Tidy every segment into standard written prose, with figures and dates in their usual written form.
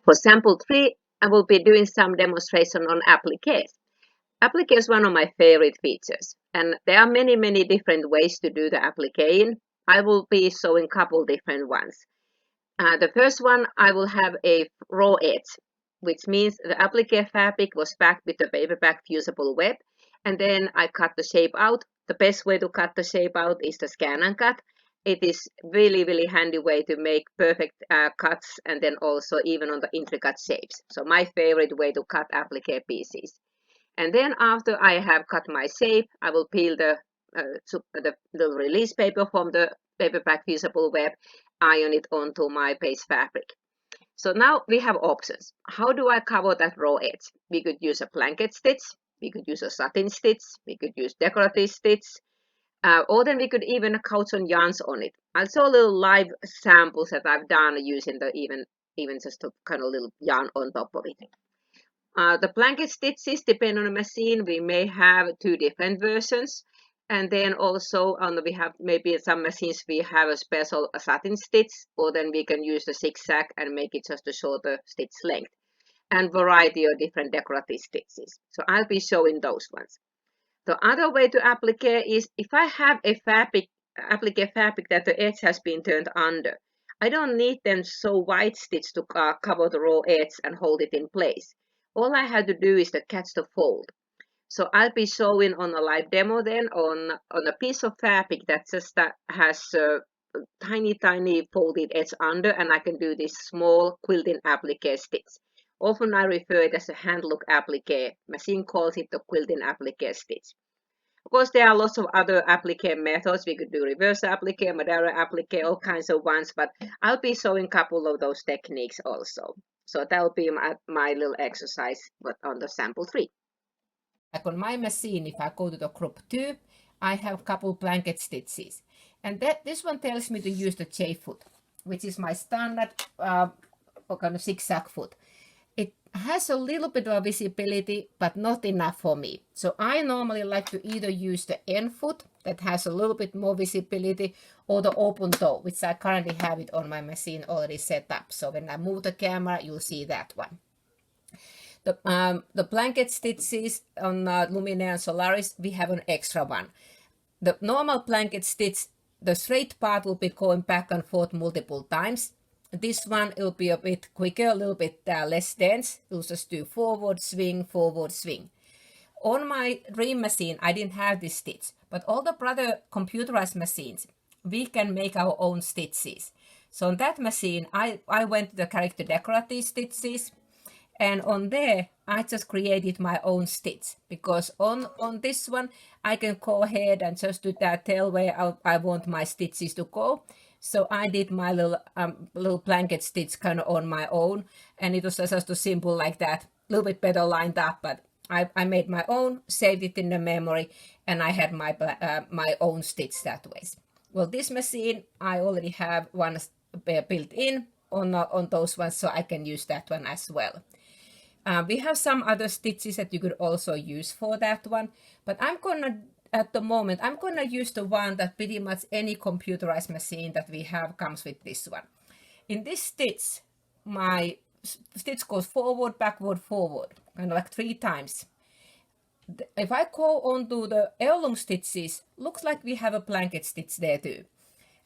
For sample 3, I will be doing some demonstration on appliques. Applique is one of my favorite features, and there are many different ways to do the applique. I will be showing a couple different ones. The first one, I will have a raw edge, which means the applique fabric was packed with the paperback fusible web, and then I cut the shape out. The best way to cut the shape out is the scan and cut. It is really handy way to make perfect cuts, and then also even on the intricate shapes. So my favorite way to cut applique pieces. And then after I have cut my shape, I will peel the little release paper from the paperback fusible web, iron it onto my base fabric. So now we have options. How do I cover that raw edge? We could use a blanket stitch, we could use a satin stitch, we could use decorative stitch, or then we could even couch on yarns on it. I'll show little live samples that I've done using the even just a kind of little yarn on top of it. The blanket stitches depend on the machine. We may have two different versions. And then also we have maybe some machines we have a special satin stitch, or then we can use the zigzag and make it just a shorter stitch length, and variety of different decorative stitches. So I'll be showing those ones. The other way to applique is if I have a applique fabric that the edge has been turned under. I don't need them so wide stitch to cover the raw edge and hold it in place. All I have to do is to catch the fold. So I'll be showing on a live demo then on a piece of fabric that just has a tiny folded edge under, and I can do this small quilting applique stitch. Often I refer it as a hand look applique. Machine calls it the quilting applique stitch. Of course, there are lots of other applique methods. We could do reverse applique, Madeira applique, all kinds of ones, but I'll be showing a couple of those techniques also. So that'll be my little exercise on the sample 3. Like on my machine, if I go to the group 2, I have a couple blanket stitches. And this one tells me to use the J foot, which is my standard kind of zigzag foot. It has a little bit of visibility, but not enough for me. So I normally like to either use the N foot that has a little bit more visibility, or the open toe, which I currently have it on my machine already set up. So when I move the camera, you'll see that one. The blanket stitches on Luminaire and Solaris, we have an extra one. The normal blanket stitch, the straight part will be going back and forth multiple times. This one will be a bit quicker, a little bit less dense. You'll just do forward swing, forward swing. On my dream machine, I didn't have this stitch, but all the other computerized machines, we can make our own stitches. So on that machine, I went to the character decorative stitches, and on there, I just created my own stitch, because on this one, I can go ahead and just do that, tell where I want my stitches to go. So I did my little blanket stitch kind of on my own, and it was just a simple like that, a little bit better lined up, but I made my own, saved it in the memory, and I had my own stitch that way. Well, this machine, I already have one built in on those ones, so I can use that one as well. We have some other stitches that you could also use for that one, but at the moment, I'm gonna use the one that pretty much any computerized machine that we have comes with this one. In this stitch, my stitch goes forward, backward, forward, kind of like 3 times. If I go onto the heirloom stitches, looks like we have a blanket stitch there too.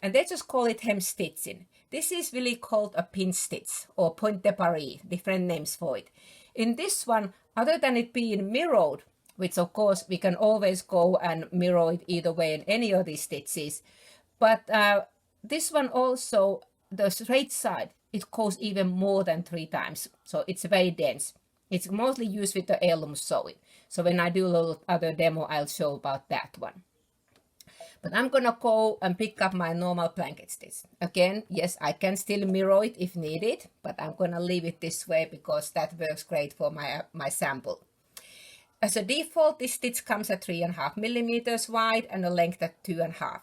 And they just call it hem stitching. This is really called a pinch stitch or point de Paris, different names for it. In this one, other than it being mirrored, which of course we can always go and mirror it either way in any of these stitches, but this one also, the straight side, it goes even more than 3 times, so it's very dense. It's mostly used with the heirloom sewing, so when I do a little other demo, I'll show about that one. But I'm gonna go and pick up my normal blanket stitch. Again, yes, I can still mirror it if needed, but I'm gonna leave it this way because that works great for my sample. As a default, this stitch comes at 3.5 millimeters wide and a length at 2.5.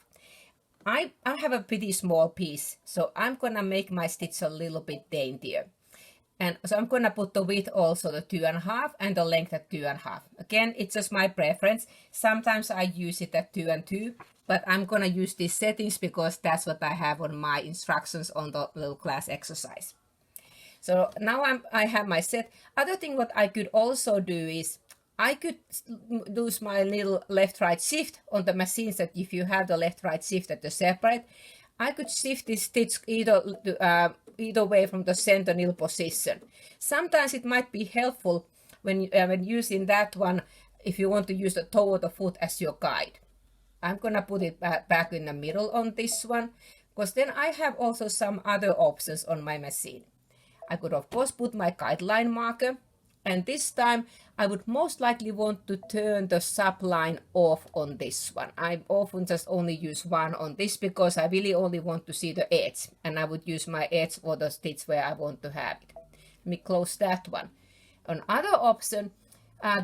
I have a pretty small piece, so I'm gonna make my stitch a little bit daintier. And so I'm gonna put the width also the 2.5 and the length at 2.5. Again, it's just my preference. Sometimes I use it at 2 and 2, but I'm gonna use these settings because that's what I have on my instructions on the little class exercise. So now I have my set. Other thing what I could also do is I could use my little left-right shift on the machines that if you have the left-right shift at the separate, I could shift this stitch either way from the center nil position. Sometimes it might be helpful when using that one if you want to use the toe of the foot as your guide. I'm gonna put it back in the middle on this one, because then I have also some other options on my machine. I could of course put my guideline marker, and this time I would most likely want to turn the subline off on this one. I often just only use one on this because I really only want to see the edge, and I would use my edge for the stitch where I want to have it. Let me close that one. Another option,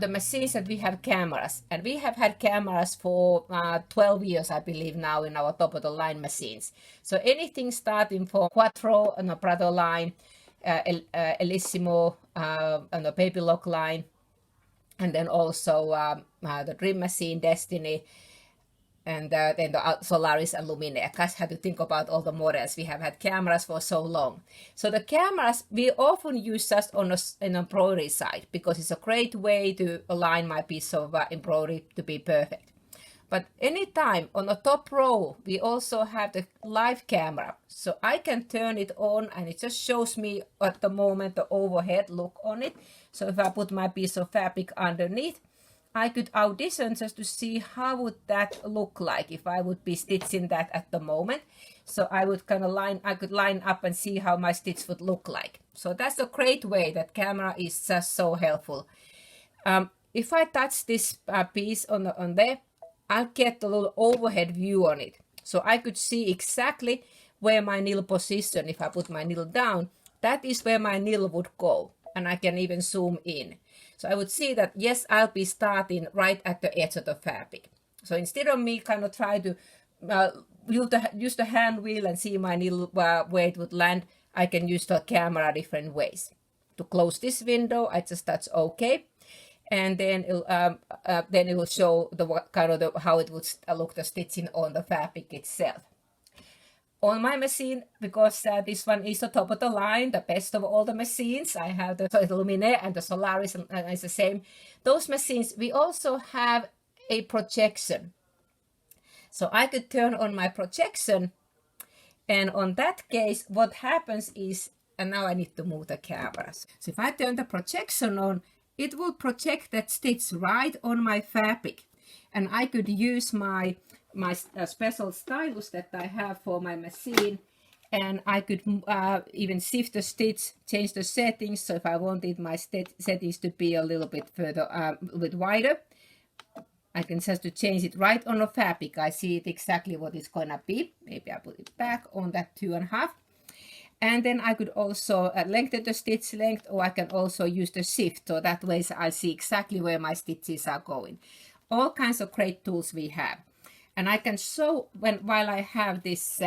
the machines that we have cameras, and we have had cameras for 12 years, I believe, now in our top of the line machines. So anything starting from Quattro on a Prado line, Elissimo on the Baby Lock line, and then also the Dream Machine, Destiny, and then the Solaris and Lumine. I just had to think about all the models. We have had cameras for so long. So the cameras we often use just on an embroidery side because it's a great way to align my piece of embroidery to be perfect. But anytime on the top row, we also have the live camera. So I can turn it on and it just shows me at the moment the overhead look on it. So if I put my piece of fabric underneath, I could audition just to see how would that look like if I would be stitching that at the moment. So I would kind of line up and see how my stitch would look like. So that's a great way. That camera is just so helpful. If I touch this piece on there, I'll get a little overhead view on it. So I could see exactly where my needle position, if I put my needle down, that is where my needle would go. And I can even zoom in. So I would see that, yes, I'll be starting right at the edge of the fabric. So instead of me kind of try to use the hand wheel and see my needle where it would land, I can use the camera different ways. To close this window, I just touch OK. And then it will show how it would look the stitching on the fabric itself. On my machine, because this one is the top of the line, the best of all the machines, I have the Lumine and the Solaris, and it's the same. Those machines, we also have a projection. So I could turn on my projection, and on that case, what happens is, and now I need to move the cameras. So if I turn the projection on, it will project that stitch right on my fabric, and I could use my special stylus that I have for my machine, and I could even shift the stitch, change the settings. So if I wanted my settings to be a little bit further, a little bit wider, I can just to change it right on the fabric. I see it exactly what it's gonna be. Maybe I put it back on that 2.5. And then I could also lengthen the stitch length, or I can also use the shift. So that way I see exactly where my stitches are going. All kinds of great tools we have. And I can show while I have this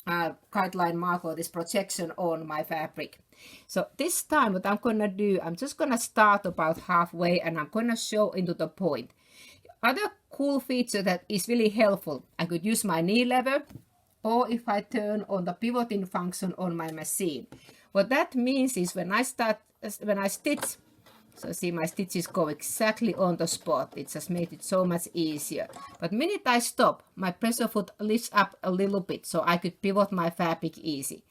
guideline marker, this projection on my fabric. So this time what I'm going to do, I'm just going to start about halfway and I'm going to show into the point. Other cool feature that is really helpful, I could use my knee lever, or if I turn on the pivoting function on my machine. What that means is when I stitch, so see my stitches go exactly on the spot. It just made it so much easier. But the minute I stop, my pressure foot lifts up a little bit, so I could pivot my fabric easy.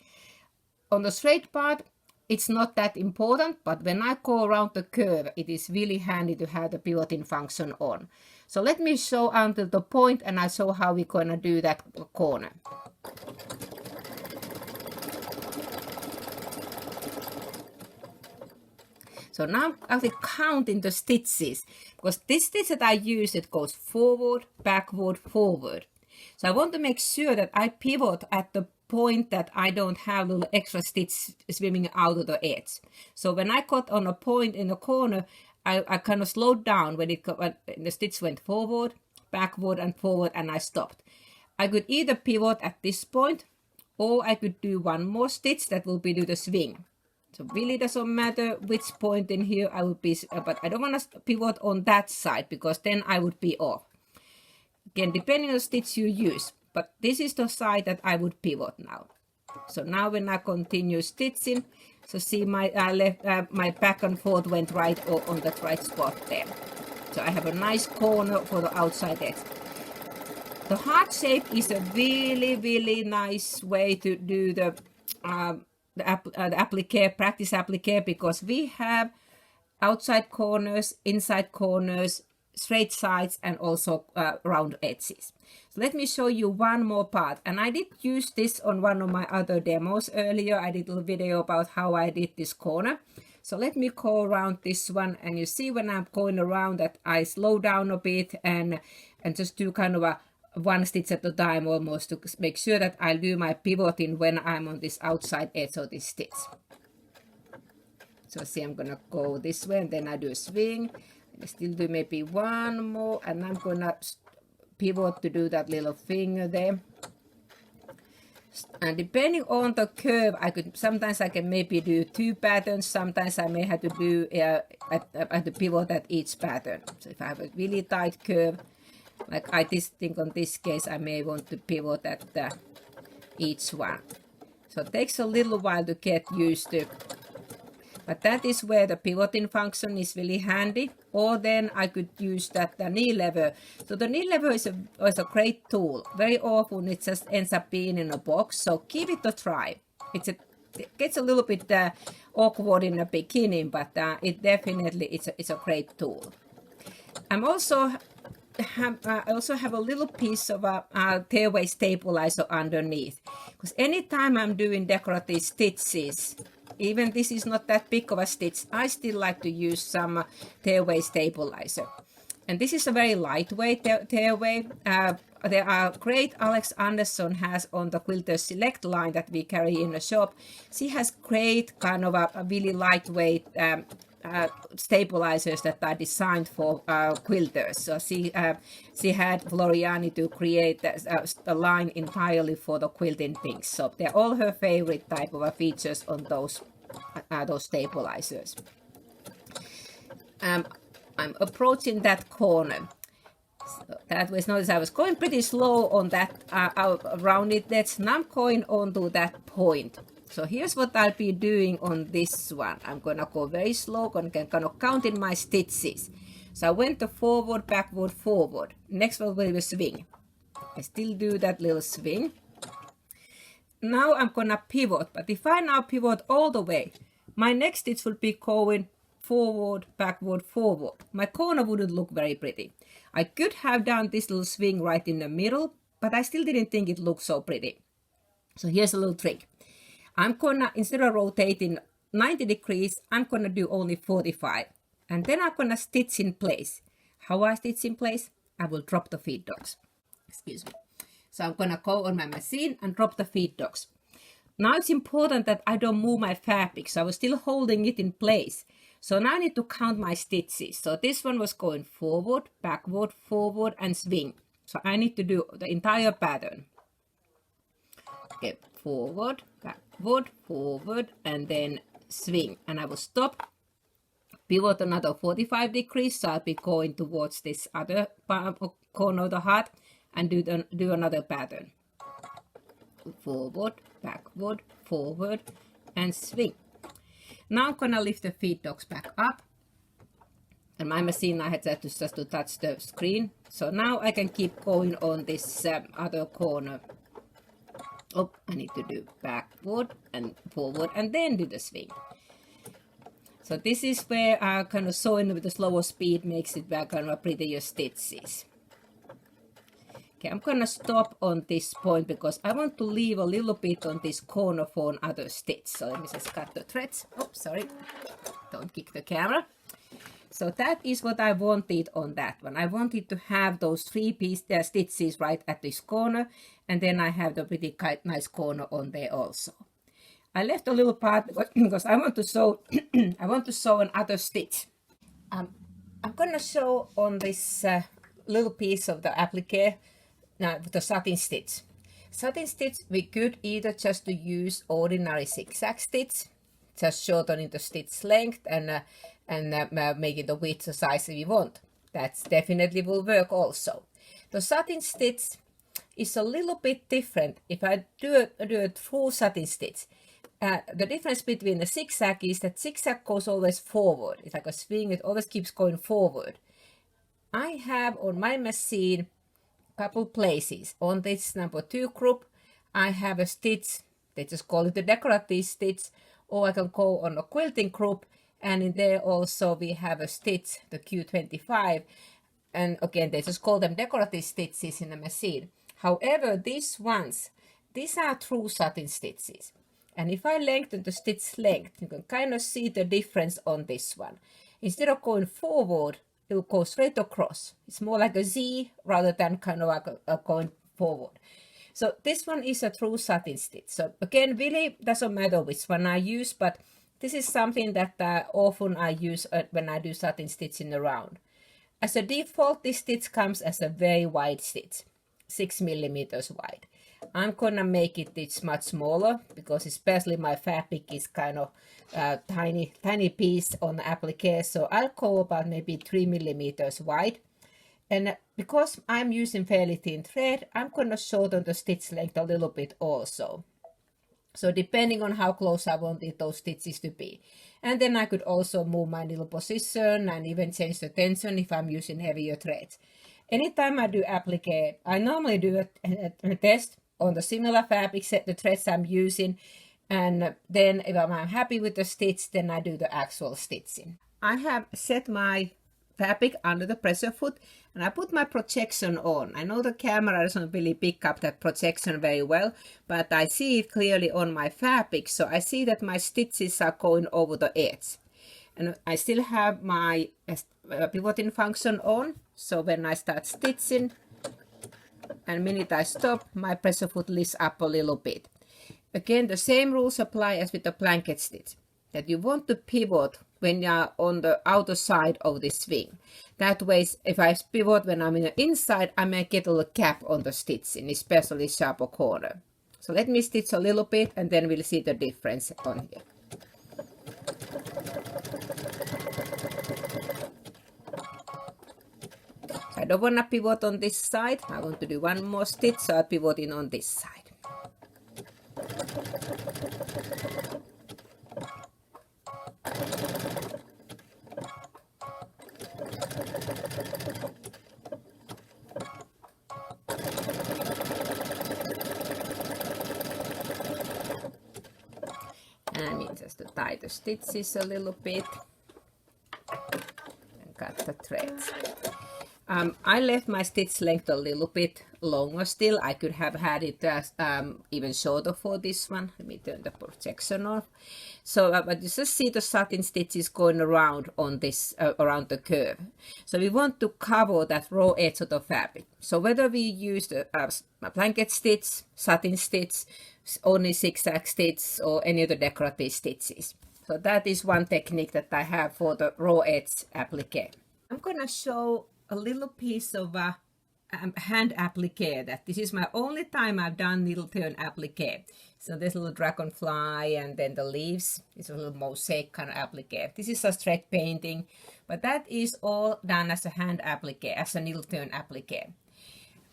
On the straight part, it's not that important, but when I go around the curve, it is really handy to have the pivoting function on. So let me show until the point, and I show how we're going to do that corner. So now I'll be counting the stitches, because this stitch that I use, it goes forward, backward, forward. So I want to make sure that I pivot at the point that I don't have little extra stitch swimming out of the edge. So when I cut on a point in the corner, I kind of slowed down when the stitch went forward, backward, and forward, and I stopped. I could either pivot at this point, or I could do one more stitch that will be do the swing. So really doesn't matter which point in here I would be, but I don't want to pivot on that side because then I would be off. Again, depending on the stitch you use, but this is the side that I would pivot now. So now when I continue stitching, So see, my my back and forth went right on that right spot there. So I have a nice corner for the outside edge. The heart shape is a really nice way to do the applique, practice applique, because we have outside corners, inside corners, straight sides, and also round edges. So let me show you one more part. And I did use this on one of my other demos earlier. I did a little video about how I did this corner. So let me go around this one, and you see when I'm going around that I slow down a bit and just do kind of a one stitch at a time almost to make sure that I'll do my pivoting when I'm on this outside edge of this stitch. So see, I'm gonna go this way and then I do a swing. I still do maybe one more, and I'm gonna pivot to do that little finger there. And depending on the curve, sometimes I can maybe do 2 patterns. Sometimes I may have to do at the pivot at each pattern. So if I have a really tight curve, like I think on this case, I may want to pivot at each one. So it takes a little while to get used to. But that is where the pivoting function is really handy. Or then I could use that the knee lever. So the knee lever is a great tool. Very often it just ends up being in a box. So give it a try. It gets a little bit awkward in the beginning, but it definitely it's a great tool. I also have a little piece of a Tearaway Stabilizer underneath, because anytime I'm doing decorative stitches, even this is not that big of a stitch, I still like to use some Tearaway Stabilizer. And this is a very lightweight tearaway. There are great Alex Anderson has on the Quilters Select line that we carry in the shop. She has great kind of a really lightweight stabilizers that are designed for quilters. So she had Floriani to create a line entirely for the quilting things. So they're all her favorite type of features on those stabilizers. I'm approaching that corner. So that was, notice I was going pretty slow on that around it. Now I'm going on to that point. So here's what I'll be doing on this one. I'm gonna go very slow, gonna count in my stitches. So I went to forward, backward, forward. Next one will be a swing. I still do that little swing. Now I'm gonna pivot, but if I now pivot all the way, my next stitch will be going forward, backward, forward. My corner wouldn't look very pretty. I could have done this little swing right in the middle, but I still didn't think it looked so pretty. So here's a little trick. I'm gonna, instead of rotating 90 degrees, I'm gonna do only 45. And then I'm gonna stitch in place. How I stitch in place? I will drop the feed dogs. Excuse me. So I'm gonna go on my machine and drop the feed dogs. Now it's important that I don't move my fabric, so I was still holding it in place. So now I need to count my stitches. So this one was going forward, forward, and swing. So I need to do the entire pattern. Okay, forward, forward, and then swing. And I will stop, pivot another 45 degrees. So I'll be going towards this other corner of the heart and do another pattern. Forward, forward, and swing. Now I'm gonna lift the feed dogs back up. And my machine, I had just to touch the screen. So now I can keep going on this other corner. Oh, I need to do backward and forward and then do the swing. So this is where I kind of sewing with the slower speed makes it back kind of prettier stitches. Okay, I'm gonna stop on this point because I want to leave a little bit on this corner for another stitch. So let me just cut the threads. Oh, sorry, don't kick the camera. So that is what I wanted on that one. I wanted to have those 3 stitches right at this corner, and then I have the pretty nice corner on there also. I left a little part because I want to sew. I want to sew another stitch. I'm gonna sew on this little piece of the applique. Now the satin stitch. Satin stitch, we could either just to use ordinary zigzag stitch, just shortening the stitch length and making the width the size we want. That definitely will work also. The satin stitch is a little bit different. If I do a full satin stitch, the difference between the zigzag is that zigzag goes always forward. It's like a swing, it always keeps going forward. I have on my machine a couple places. On this number 2 group, I have a stitch, they just call it the decorative stitch, or I can go on a quilting group, and in there also we have a stitch, the Q25, and again, they just call them decorative stitches in the machine. However, these are true satin stitches. And if I lengthen the stitch length, you can kind of see the difference on this one. Instead of going forward, it will go straight across. It's more like a Z rather than kind of like going forward. So this one is a true satin stitch. So again, really doesn't matter which one I use, but this is something that often I use when I do satin stitching around. As a default, this stitch comes as a very wide stitch, 6 millimeters wide. I'm gonna make it this much smaller because especially my fabric is kind of tiny piece on the applique, so I'll go about maybe 3 millimeters wide. And because I'm using fairly thin thread, I'm gonna shorten the stitch length a little bit also. So depending on how close I wanted those stitches to be. And then I could also move my little position and even change the tension if I'm using heavier threads. Anytime I do applique, I normally do a test on the similar fabric set, the threads I'm using, and then if I'm happy with the stitch, then I do the actual stitching. I have set my fabric under the pressure foot and I put my projection on. I know the camera doesn't really pick up that projection very well, but I see it clearly on my fabric, so I see that my stitches are going over the edge. And I still have my pivoting function on, so when I start stitching, and minute I stop, my pressure foot lifts up a little bit. Again, the same rules apply as with the blanket stitch, that you want to pivot when you are on the outer side of the swing. That way, if I pivot when I'm in the inside, I may get a little gap on the stitching, especially sharper corner. So let me stitch a little bit and then we'll see the difference on here. I don't want to pivot on this side. I want to do one more stitch, so I'll pivot in on this side. And I mean just to tie the stitches a little bit and cut the threads. I left my stitch length a little bit longer still. I could have had it even shorter for this one. Let me turn the projection off. So but you just see the satin stitches going around on this, around the curve. So we want to cover that raw edge of the fabric. So whether we use the blanket stitch, satin stitch, only zigzag stitch, or any other decorative stitches. So that is one technique that I have for the raw edge applique. I'm gonna show a little piece of hand applique. That this is my only time I've done needle turn applique. So there's a little dragonfly and then the leaves. It's a little mosaic kind of applique. This is a thread painting, but that is all done as a hand applique, as a needle turn applique.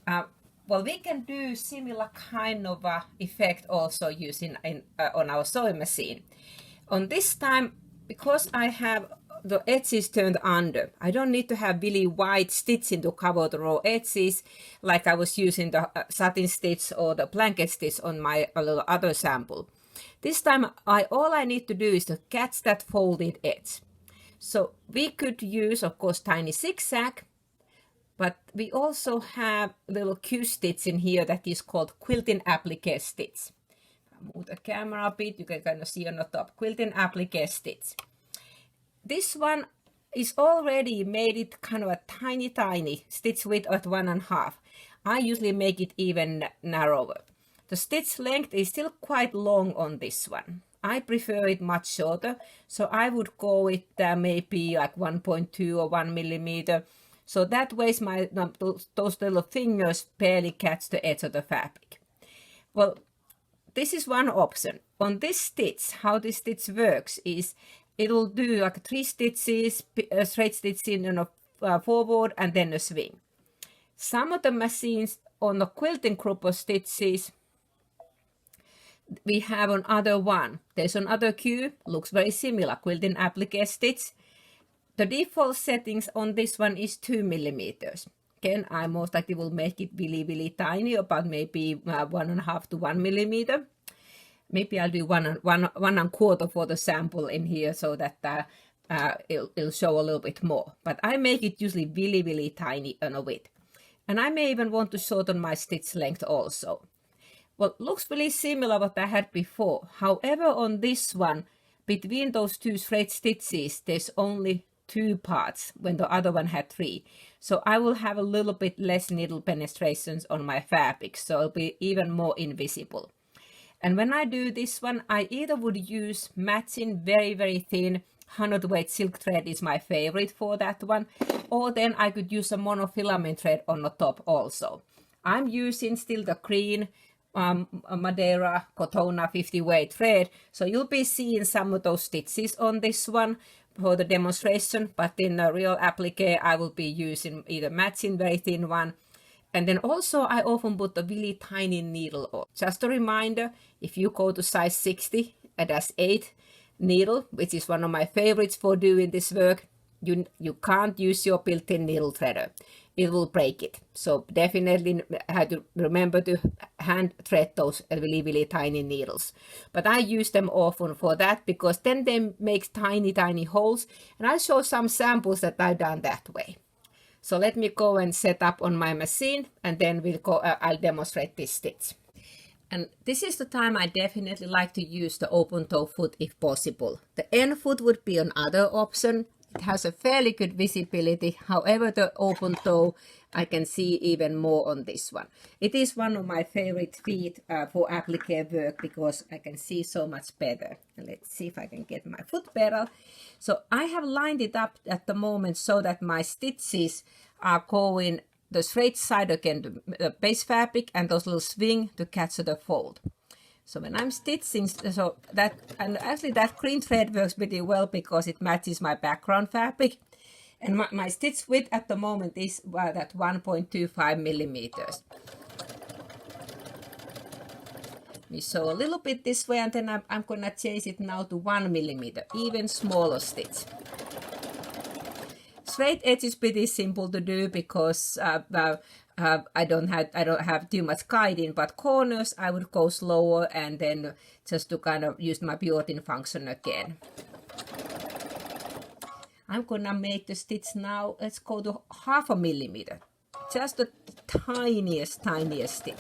Well, we can do similar kind of effect also using on our sewing machine. On this time, because I have the edges turned under, I don't need to have really wide stitching to cover the raw edges like I was using the satin stitch or the blanket stitch on my little other sample. This time all I need to do is to catch that folded edge. So we could use, of course, tiny zigzag, but we also have a little Q stitch in here that is called quilting applique stitch. I'll move the camera a bit, you can kind of see on the top, quilting applique stitch. This one is already made it kind of a tiny stitch width at 1.5. I usually make it even narrower. The stitch length is still quite long on this one. I prefer it much shorter, so I would go with maybe like 1.2 or 1 millimeter. So that way those little fingers barely catch the edge of the fabric. Well, this is one option. On this stitch, how this stitch works is it will do like 3 stitches, straight stitching forward and then a swing. Some of the machines on the quilting group of stitches, we have another one. There's another cube, looks very similar, quilting applique stitch. The default settings on this one is 2 millimeters. Again, I most likely will make it really tiny, about maybe 1.5 to 1 millimeter. Maybe I'll do one and quarter for the sample in here so that it'll show a little bit more. But I make it usually really tiny on a width. And I may even want to shorten my stitch length also. Well, looks really similar what I had before. However, on this one, between those two thread stitches, there's only 2 parts when the other one had 3. So I will have a little bit less needle penetrations on my fabric, so it'll be even more invisible. And when I do this one, I either would use matching very thin 100-weight silk thread is my favorite for that one, or then I could use a monofilament thread on the top also. I'm using still the green Madeira Cotona 50-weight thread, so you'll be seeing some of those stitches on this one for the demonstration, but in the real applique I will be using either matching very thin one. And then also I often put a really tiny needle on. Just a reminder, if you go to size 60, that's 8 needle, which is one of my favorites for doing this work, you can't use your built-in needle threader. It will break it. So definitely have to remember to hand thread those really tiny needles. But I use them often for that because then they make tiny holes. And I'll show some samples that I've done that way. So let me go and set up on my machine and then I'll demonstrate this stitch. And this is the time I definitely like to use the open toe foot if possible. The end foot would be another option. It has a fairly good visibility. However, the open toe, I can see even more on this one. It is one of my favorite feet for applique work because I can see so much better. And let's see if I can get my foot better. So I have lined it up at the moment so that my stitches are going the straight side again, the base fabric, and those little swing to catch the fold. So when I'm stitching, so that, and actually that green thread works pretty well because it matches my background fabric. And my stitch width at the moment is at 1.25 millimeters. We sew a little bit this way, and then I'm gonna change it now to 1 millimeter, even smaller stitch. Straight edge is pretty simple to do because I don't have too much guiding, but corners I would go slower and then just to kind of use my built-in function again. I'm gonna make the stitch now, let's go to 0.5 millimeter, just the tiniest stitch.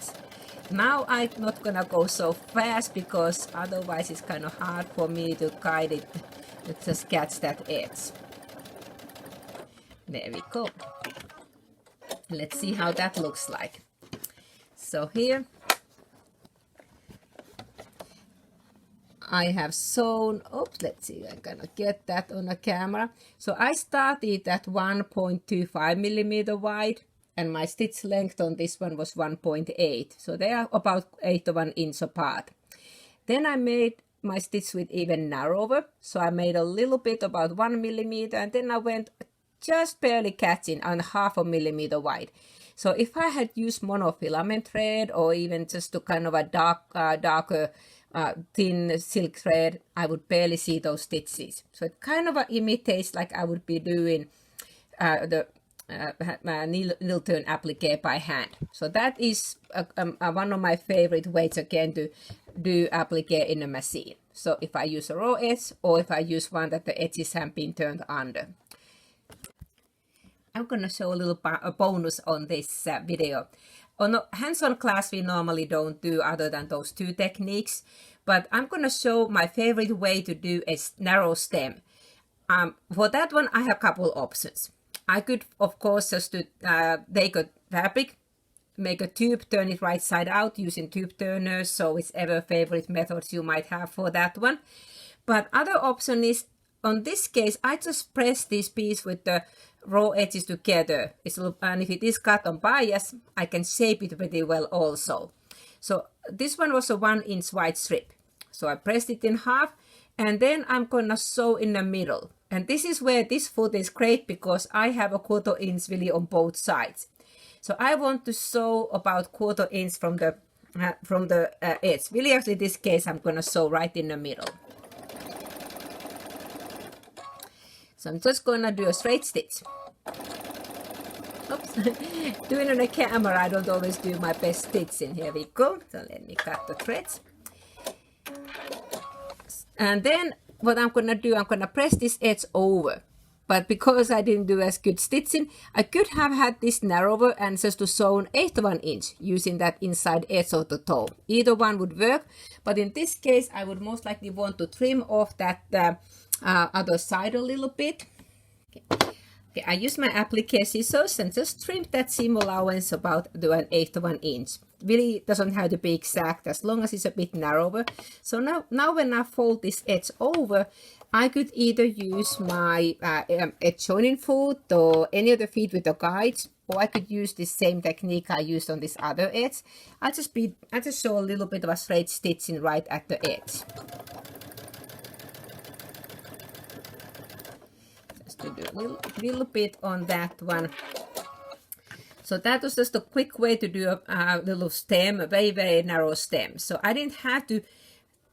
Now I'm not gonna go so fast because otherwise it's kind of hard for me to guide it, to just catch that edge. There we go. Let's see how that looks like. So here I have sewn, oops, let's see, I'm gonna get that on the camera. So I started at 1.25 millimeter wide and my stitch length on this one was 1.8. So they are about 1/8 of an inch apart. Then I made my stitch width even narrower. So I made a little bit about 1 millimeter and then I went just barely catching on 0.5 millimeter wide. So if I had used monofilament thread or even just to kind of a darker thin silk thread, I would barely see those stitches. So it kind of imitates like I would be doing the needle turn applique by hand. So that is one of my favorite ways again to do applique in a machine. So if I use a raw edge or if I use one that the edges have been turned under. I'm going to show a little bonus on this video. On a hands-on class, we normally don't do other than those 2 techniques, but I'm going to show my favorite way to do a narrow stem. For that one, I have a couple options. I could, of course, just take a fabric, make a tube, turn it right side out using tube turners, so whichever favorite methods you might have for that one. But other option is, on this case, I just press this piece with the raw edges together. And if it is cut on bias, I can shape it pretty well also. So this one was a 1-inch wide strip. So I pressed it in half and then I'm gonna sew in the middle. And this is where this foot is great because I have a 1/4 inch really on both sides. So I want to sew about 1/4 inch from the edge. Really, actually, this case I'm gonna sew right in the middle. So I'm just gonna do a straight stitch. Oops. Doing on a camera, I don't always do my best stitching. Here we go. So let me cut the threads. And then what I'm gonna do, I'm gonna press this edge over. But because I didn't do as good stitching, I could have had this narrower and just to sew an 1/8 of an inch using that inside edge of the toe. Either one would work, but in this case, I would most likely want to trim off that other side a little bit. Okay, I use my applique scissors and just trim that seam allowance about to an 1/8 of an inch. Really doesn't have to be exact as long as it's a bit narrower. So now when I fold this edge over, I could either use my edge joining foot or any of the feet with the guides, or I could use the same technique I used on this other edge. I just show a little bit of a straight stitching right at the edge. To do a little bit on that one. So that was just a quick way to do a little stem, a very, very narrow stem. So I didn't have to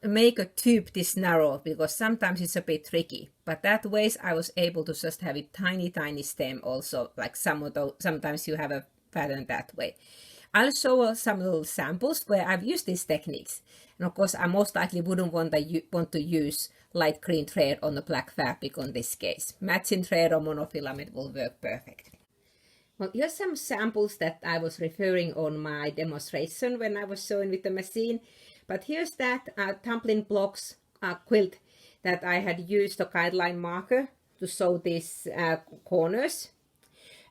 make a tube this narrow because sometimes it's a bit tricky. But that way I was able to just have a tiny, tiny stem also, like sometimes you have a pattern that way. I'll show some little samples where I've used these techniques. And of course, I most likely wouldn't want to use light green thread on the black fabric on this case. Matching thread or monofilament will work perfect. Well, here's some samples that I was referring on my demonstration when I was sewing with the machine. But here's that tumbling blocks quilt that I had used a guideline marker to sew these corners.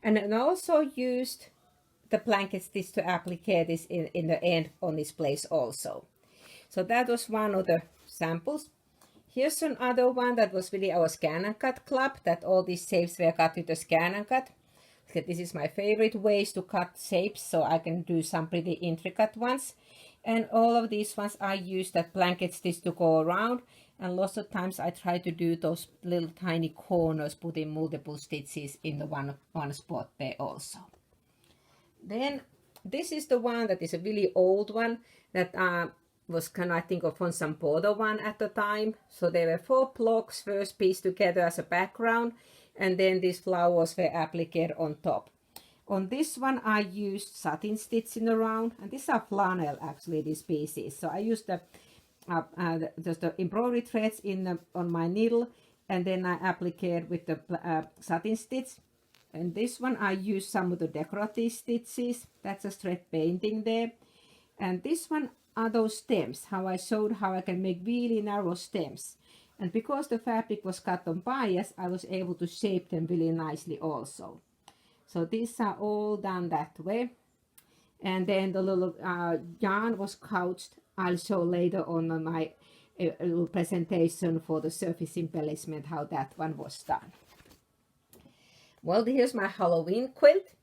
And I also used the blanket stitch to applique this in the end on this place also. So that was one of the samples. Here's another one that was really our scan and cut club, that all these shapes were cut with a scan and cut. So this is my favorite ways to cut shapes, so I can do some pretty intricate ones. And all of these ones I use that blanket stitch to go around, and lots of times I try to do those little tiny corners, putting multiple stitches in the one spot there also. Then this is the one that is a really old one that was kind of, I think, a Fon border one at the time. So there were 4 blocks first pieced together as a background, and then these flowers were appliqued on top. On this one I used satin stitching around, and these are flannel actually, these pieces. So I used just the embroidery threads on my needle, and then I appliqued with the satin stitch. And this one I used some of the decorative stitches. That's a thread painting there. And this one are those stems, how I showed how I can make really narrow stems. And because the fabric was cut on bias, I was able to shape them really nicely also. So these are all done that way. And then the little yarn was couched. I'll show later on my little presentation for the surface embellishment how that one was done. Well, here's my Halloween quilt.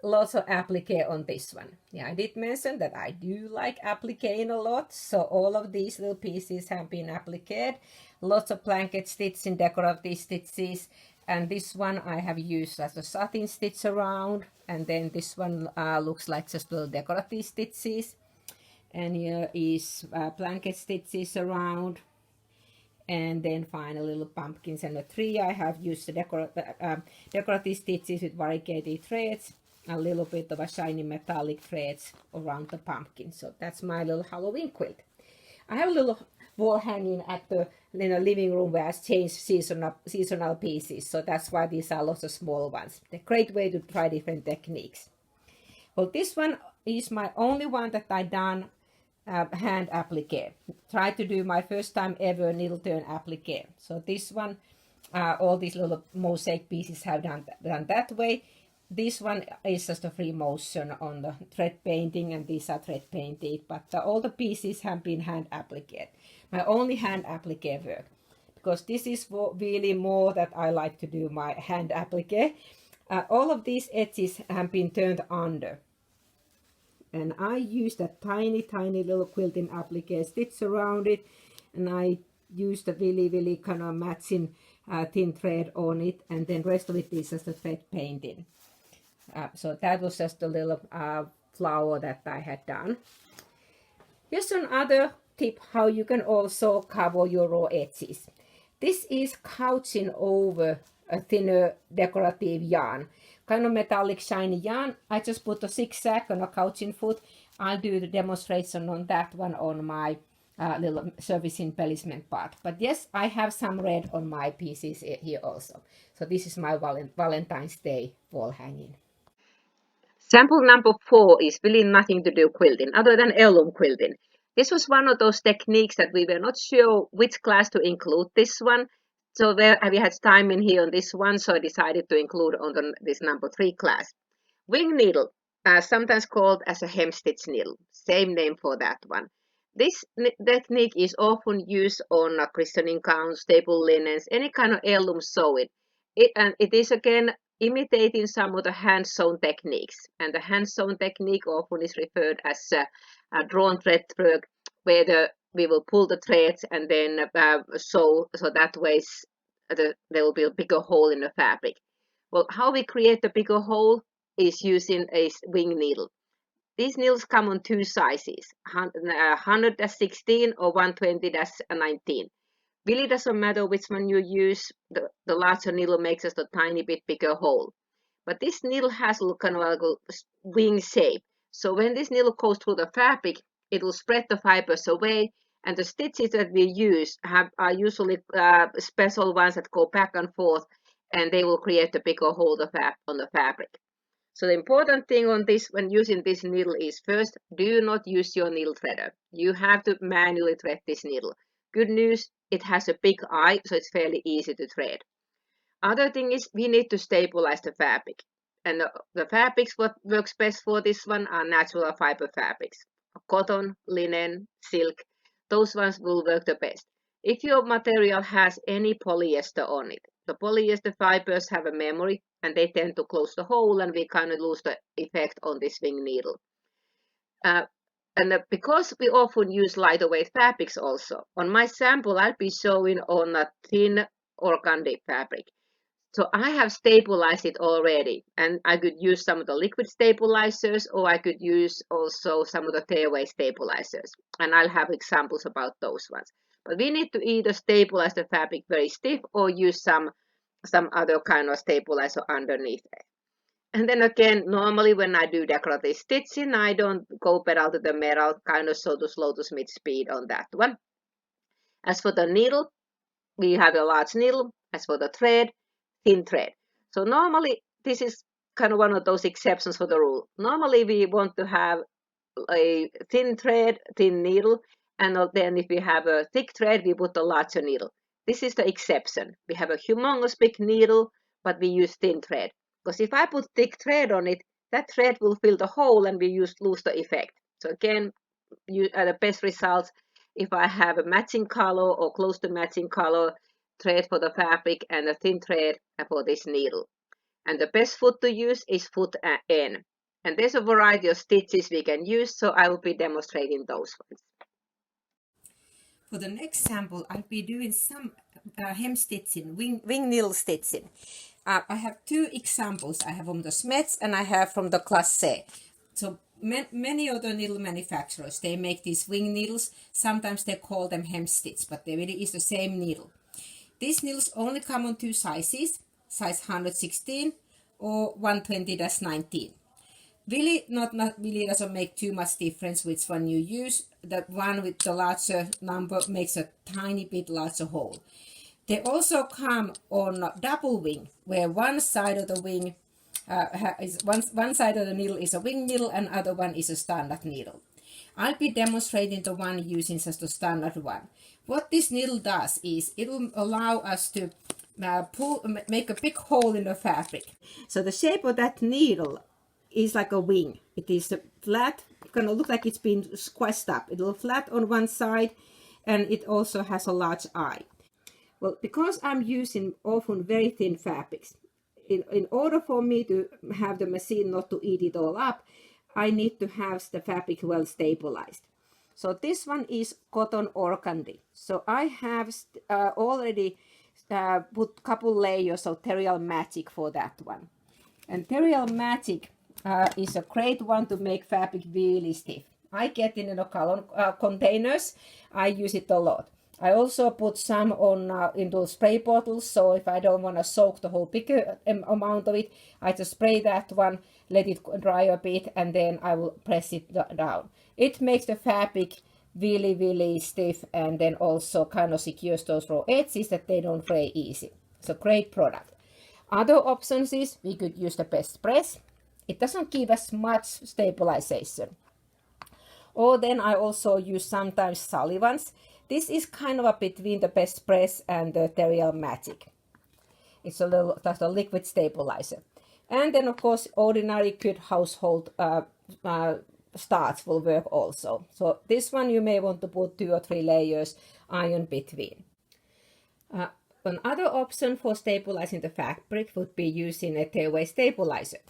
Lots of applique on this one. Yeah, I did mention that I do like appliquing a lot. So all of these little pieces have been appliqued. Lots of blanket stitching, decorative stitches. And this one I have used as a satin stitch around. And then this one looks like just little decorative stitches. And here is blanket stitches around. And then finally little pumpkins and a tree. I have used the decorative stitches with variegated threads. A little bit of a shiny metallic threads around the pumpkin. So that's my little Halloween quilt. I have a little wall hanging at the living room where I changed seasonal pieces. So that's why these are lots of small ones. A great way to try different techniques. Well, this one is my only one that I done hand applique. Try to do my first time ever needle turn applique. So this one, all these little mosaic pieces have done that way. This one is just a free motion on the thread painting, and these are thread painted, but all the pieces have been hand appliqued. My only hand applique work, because this is really more that I like to do my hand applique. All of these edges have been turned under. And I used a tiny, tiny little quilting applique stitch around it, and I used a really kind of matching thin thread on it, and then rest of it is just a thread painting. So that was just a little flower that I had done. Here's another tip how you can also cover your raw edges. This is couching over a thinner decorative yarn, kind of metallic shiny yarn. I just put a zigzag on a couching foot. I'll do the demonstration on that one on my little service embellishment part. But yes, I have some red on my pieces here also. So this is my Valentine's Day wall hanging. Sample number 4 is really nothing to do quilting other than heirloom quilting. This was one of those techniques that we were not sure which class to include this one. So we had time in here on this one, so I decided to include on this number 3 class. Wing needle, sometimes called as a hem stitch needle, same name for that one. This technique is often used on christening gowns, table linens, any kind of heirloom sewing. It is again imitating some of the hand sewn techniques, and the hand sewn technique often is referred as a drawn thread work, where we will pull the threads and then sew, so that way there will be a bigger hole in the fabric. Well, how we create a bigger hole is using a wing needle. These needles come on 2 sizes, 100-16 or 120-19. Really doesn't matter which one you use, the larger needle makes us a tiny bit bigger hole. But this needle has kind of like a wing shape. So when this needle goes through the fabric, it will spread the fibers away, and the stitches that we use are usually special ones that go back and forth, and they will create a bigger hole on the fabric. So the important thing on this when using this needle is, first, do not use your needle threader. You have to manually thread this needle. Good news, it has a big eye, so it's fairly easy to thread. Other thing is, we need to stabilize the fabric. And the fabrics what works best for this one are natural fiber fabrics. Cotton, linen, silk, those ones will work the best. If your material has any polyester on it, the polyester fibers have a memory and they tend to close the hole, and we kind of lose the effect on this wing needle. Because we often use lighter weight fabrics also, on my sample I'll be showing on a thin organdy fabric. So I have stabilized it already, and I could use some of the liquid stabilizers, or I could use also some of the tearaway stabilizers, and I'll have examples about those ones. But we need to either stabilize the fabric very stiff or use some other kind of stabilizer underneath it. And then again, normally when I do decorative stitching, I don't go pedal to the metal, kind of so to slow to mid speed on that one. As for the needle, we have a large needle. As for the thread, thin thread. So normally this is kind of one of those exceptions for the rule. Normally we want to have a thin thread, thin needle, and then if we have a thick thread, we put a larger needle. This is the exception. We have a humongous big needle, but we use thin thread. Because if I put thick thread on it, that thread will fill the hole and we lose the effect. So again, the best results if I have a matching color or close to matching color thread for the fabric and a thin thread for this needle. And the best foot to use is foot N. And there's a variety of stitches we can use, so I will be demonstrating those ones. For the next sample, I'll be doing some hem stitching, wing needle stitching. I have 2 examples. I have from the Smets and I have from the Classe. So many other needle manufacturers, they make these wing needles. Sometimes they call them hem stitch, but they really is the same needle. These needles only come on 2 sizes, size 116 or 120-19. Really not really doesn't make too much difference which one you use. The one with the larger number makes a tiny bit larger hole. They also come on double wing, where one side of the wing is one side of the needle is a wing needle and other one is a standard needle. I'll be demonstrating the one using just the standard one. What this needle does is it will allow us to make a big hole in the fabric. So the shape of that needle is like a wing. It is flat, gonna look like it's been squashed up. It'll flat on one side, and it also has a large eye. Well, because I'm using often very thin fabrics, in order for me to have the machine not to eat it all up, I need to have the fabric well stabilized. So this one is cotton organdy. So I have already put a couple layers of Terial Magic for that one. And Terial Magic is a great one to make fabric really stiff. I get in gallon containers. I use it a lot. I also put some on into spray bottles, so if I don't want to soak the whole bigger amount of it, I just spray that one, let it dry a bit, and then I will press it down. It makes the fabric really stiff, and then also kind of secures those raw edges that they don't fray easy. It's a great product. Other options is we could use the best press. It doesn't give as much stabilization. Or then I also use sometimes Sullivan's. This is kind of a between the best press and the Terial Magic. It's a little, that's a liquid stabilizer. And then of course ordinary good household starch will work also. So this one you may want to put 2 or 3 layers iron between. Another option for stabilizing the fabric would be using a Tearaway Stabilizer.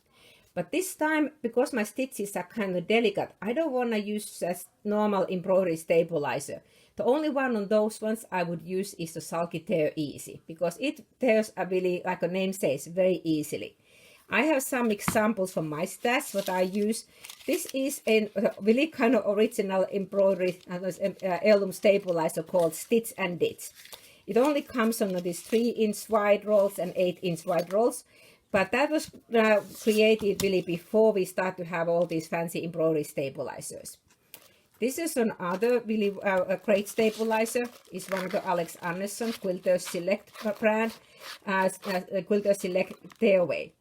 But this time, because my stitches are kind of delicate, I don't want to use a normal embroidery stabilizer. The only one on those ones I would use is the Sulky Tear Easy, because it tears really, like the name says, very easily. I have some examples from my stash what I use. This is a really kind of original embroidery heirloom stabilizer called Stitch and Ditch. It only comes on these 3-inch wide rolls and 8-inch wide rolls. But that was created really before we start to have all these fancy embroidery stabilizers. This is another really great stabilizer. It's one of the Alex Anderson Quilters Select brand, Quilters Select Tearaway.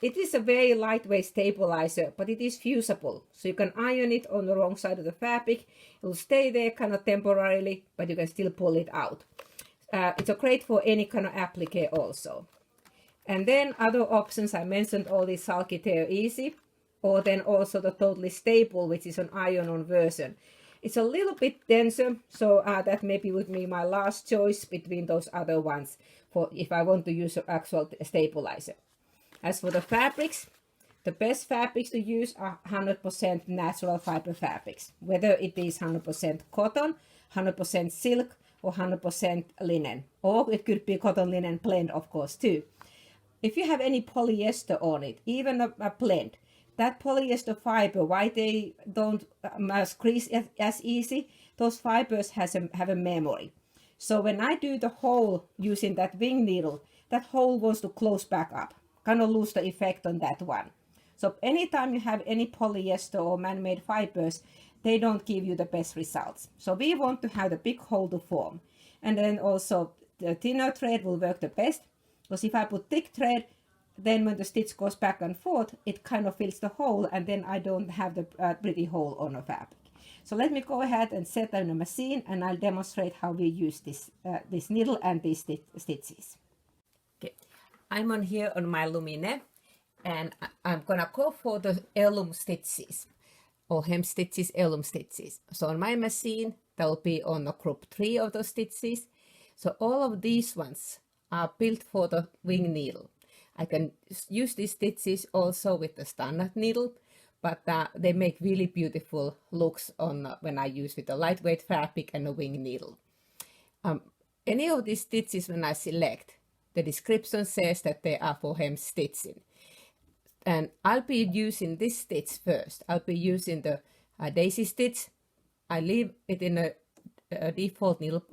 It is a very lightweight stabilizer, but it is fusible. So you can iron it on the wrong side of the fabric. It will stay there kind of temporarily, but you can still pull it out. It's great for any kind of applique also. And then other options, I mentioned all these Sulky Tear Easy, or then also the Totally Stable, which is an iron-on version. It's a little bit denser, so that maybe would be my last choice between those other ones for if I want to use an actual stabilizer. As for the fabrics, the best fabrics to use are 100% natural fiber fabrics, whether it is 100% cotton, 100% silk, or 100% linen, or it could be cotton linen blend, of course, too. If you have any polyester on it, even a blend, that polyester fiber, why they don't crease as easy, those fibers have a memory. So when I do the hole using that wing needle, that hole wants to close back up, kind of lose the effect on that one. So anytime you have any polyester or man-made fibers, they don't give you the best results. So we want to have the big hole to form. And then also the thinner thread will work the best. Because if I put thick thread, then when the stitch goes back and forth, it kind of fills the hole, and then I don't have the pretty hole on the fabric. So let me go ahead and set them in the machine, and I'll demonstrate how we use this needle and these stitches. Okay, I'm on here on my Lumine, and I'm gonna go for the heirloom stitches, or hem stitches, heirloom stitches. So on my machine, that will be on the group 3 of those stitches. So all of these ones are built for the wing needle. I can use these stitches also with the standard needle, but they make really beautiful looks on when I use with the lightweight fabric and the wing needle. Any of these stitches when I select, the description says that they are for hem stitching. And I'll be using this stitch first. I'll be using the daisy stitch. I leave it in a default needle,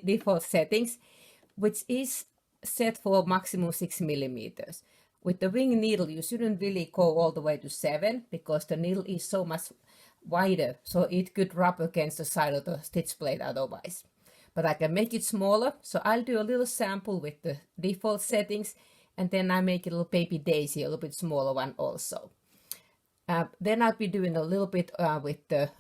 default settings, which is set for maximum 6 millimeters. With the wing needle, you shouldn't really go all the way to 7 because the needle is so much wider, so it could rub against the side of the stitch blade otherwise. But I can make it smaller, so I'll do a little sample with the default settings, and then I make a little baby daisy, a little bit smaller one also. Then I'll be doing a little bit with the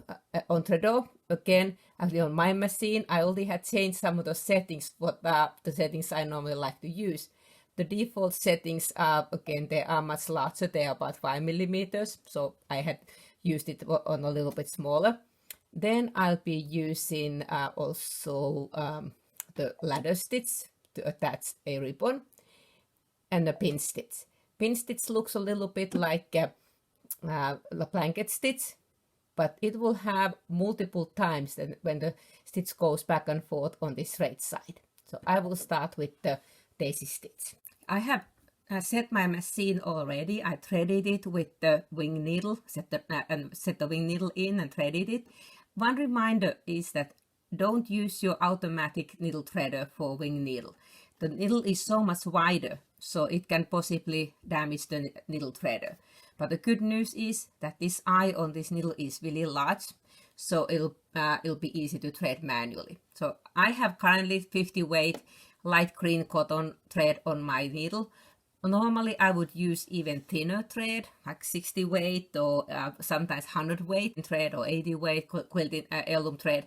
entredot. Again, actually on my machine, I already had changed some of the settings, what the settings I normally like to use. The default settings are, again, they are much larger. They are about 5 millimeters, so I had used it on a little bit smaller. Then I'll be using also the ladder stitch to attach a ribbon, and the pin stitch. Pin stitch looks a little bit like the blanket stitch, but it will have multiple times when the stitch goes back and forth on this right side. So I will start with the daisy stitch. I have set my machine already. I threaded it with the wing needle, set the wing needle in and threaded it. One reminder is that don't use your automatic needle threader for wing needle. The needle is so much wider, so it can possibly damage the needle threader. But the good news is that this eye on this needle is really large, so it'll be easy to thread manually. So I have currently 50 weight light green cotton thread on my needle. Normally I would use even thinner thread, like 60 weight or sometimes 100 weight thread or 80 weight quilted heirloom thread,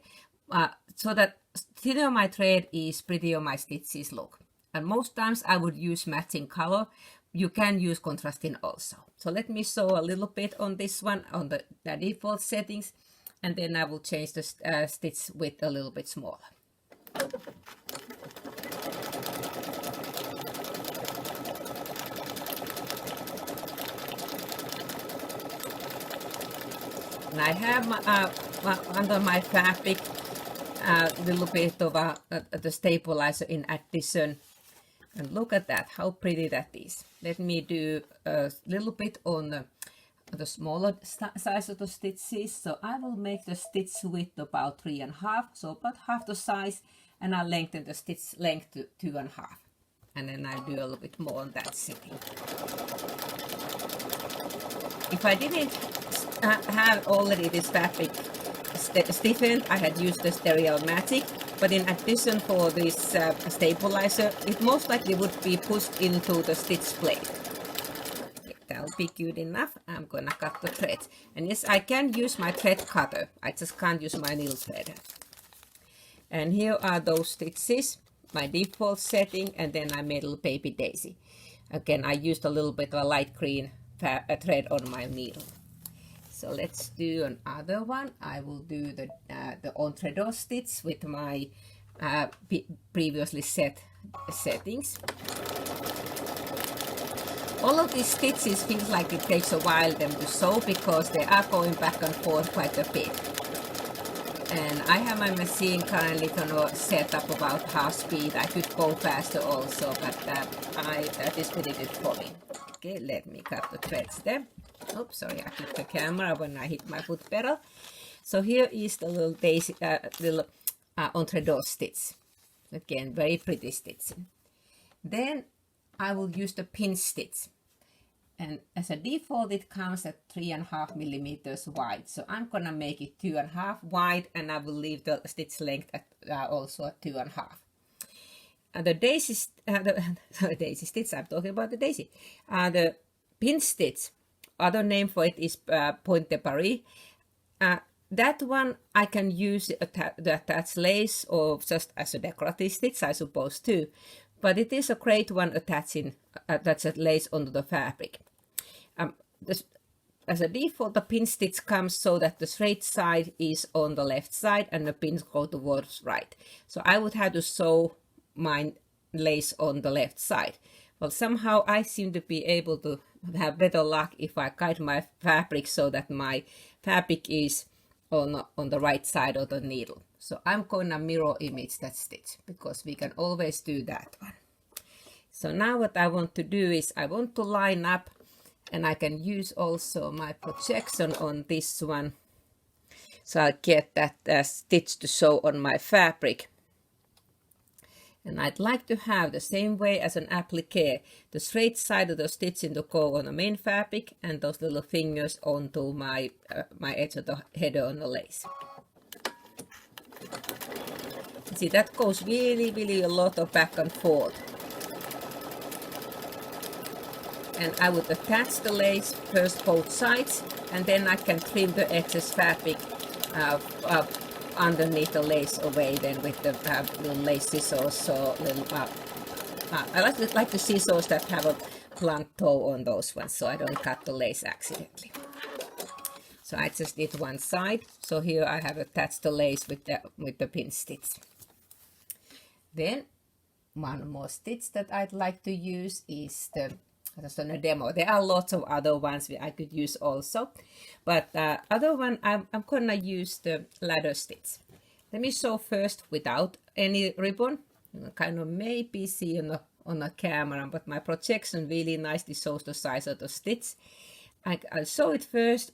so that thinner my thread is, prettier my stitches look. And most times I would use matching color. You can use contrasting also. So let me sew a little bit on this one on the default settings, and then I will change the stitch width a little bit smaller. And I have under my fabric a little bit of the stabilizer in addition. And look at that, how pretty that is. Let me do a little bit on the smaller size of the stitches. So I will make the stitch width about 3.5, so about half the size, and I'll lengthen the stitch length to 2.5. And then I'll do a little bit more on that setting. If I didn't have already this fabric stiffened, I had used the Stereo Magic, but in addition for this stabilizer, it most likely would be pushed into the stitch plate. Okay, that'll be good enough. I'm gonna cut the threads. And yes, I can use my thread cutter. I just can't use my needle threader. And here are those stitches, my default setting, and then I made a little baby daisy. Again, I used a little bit of a light green thread on my needle. So let's do another one. I will do the entre-deux stitch with my previously set settings. All of these stitches feels like it takes a while them to sew because they are going back and forth quite a bit. And I have my machine currently set up about half speed. I could go faster also, but that is pretty good for me. Okay, let me cut the threads there. Oops, sorry, I hit the camera when I hit my foot pedal. So here is the little daisy, entre-deux stitch. Again, very pretty stitching. Then I will use the pinch stitch. And as a default, it comes at 3.5 millimeters wide. So I'm gonna make it 2.5 wide, and I will leave the stitch length at also at 2.5. And the daisy, the daisy stitch, I'm talking about the daisy. The pinch stitch, other name for it is Point de Paris. That one I can use the attached lace or just as a decorative stitch, I suppose too. But it is a great one attaching attached lace onto the fabric. As a default, the pin stitch comes so that the straight side is on the left side and the pins go towards right. So I would have to sew my lace on the left side. Well, somehow I seem to be able to have better luck if I guide my fabric so that my fabric is on the right side of the needle. So I'm going to mirror image that stitch because we can always do that one. So now what I want to do is I want to line up, and I can use also my projection on this one. So I'll get that stitch to show on my fabric. And I'd like to have the same way as an applique, the straight side of the stitching to go on the main fabric and those little fingers onto my edge of the header on the lace. See, that goes really a lot of back and forth. And I would attach the lace first both sides, and then I can trim the excess fabric underneath the lace away then with the little lace scissors. So little, I like the scissors that have a blunt toe on those ones, so I don't cut the lace accidentally. So I just did one side. So here I have attached the lace with the pin stitch. Then one more stitch that I'd like to use is just on a demo. There are lots of other ones I could use also, but other one I'm gonna use the ladder stitch. Let me sew first without any ribbon. You can kind of maybe see on a camera, but my projection really nicely shows the size of the stitch. I'll sew it first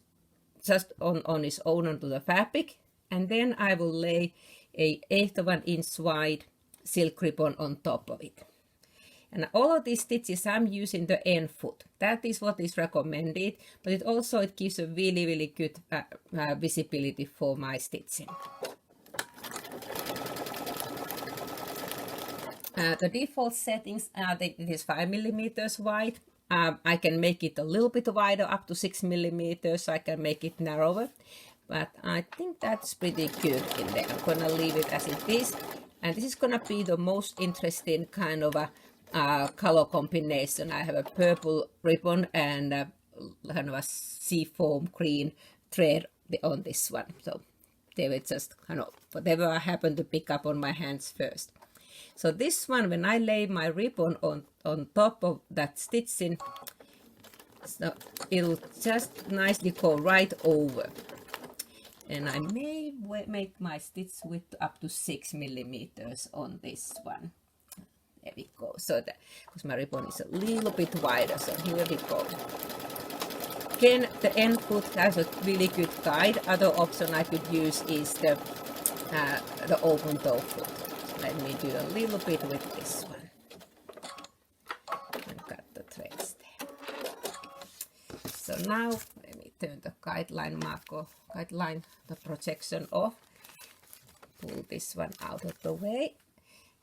just on its own onto the fabric, and then I will lay a 1/8 of an inch wide silk ribbon on top of it. And all of these stitches I'm using the end foot. That is what is recommended, but it gives a really good visibility for my stitching. The default settings are that it is 5 millimeters wide. I can make it a little bit wider, up to 6 millimeters, so I can make it narrower. But I think that's pretty good in there. I'm gonna leave it as it is. And this is gonna be the most interesting kind of a color combination. I have a purple ribbon and kind of a seafoam green thread on this one. So they were just kind of whatever I happen to pick up on my hands first. So this one, when I lay my ribbon on top of that stitching, so it'll just nicely go right over. And I may make my stitch width up to 6 millimeters on this one. There we go. So that, because my ribbon is a little bit wider, so here we go. Again, the end foot has a really good guide. Other option I could use is the open toe foot. So let me do a little bit with this one. And cut the threads there. So now let me turn the guideline, the projection off. Pull this one out of the way.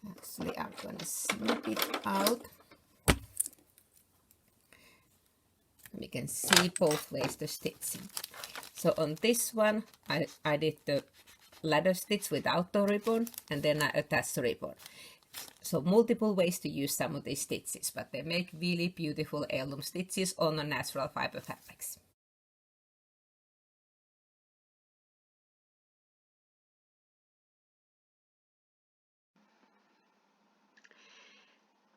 Actually, I'm going to snip it out. We can see both ways the stitching. So on this one, I did the ladder stitch without the ribbon, and then I attached the ribbon. So multiple ways to use some of these stitches, but they make really beautiful heirloom stitches on the natural fiber fabrics.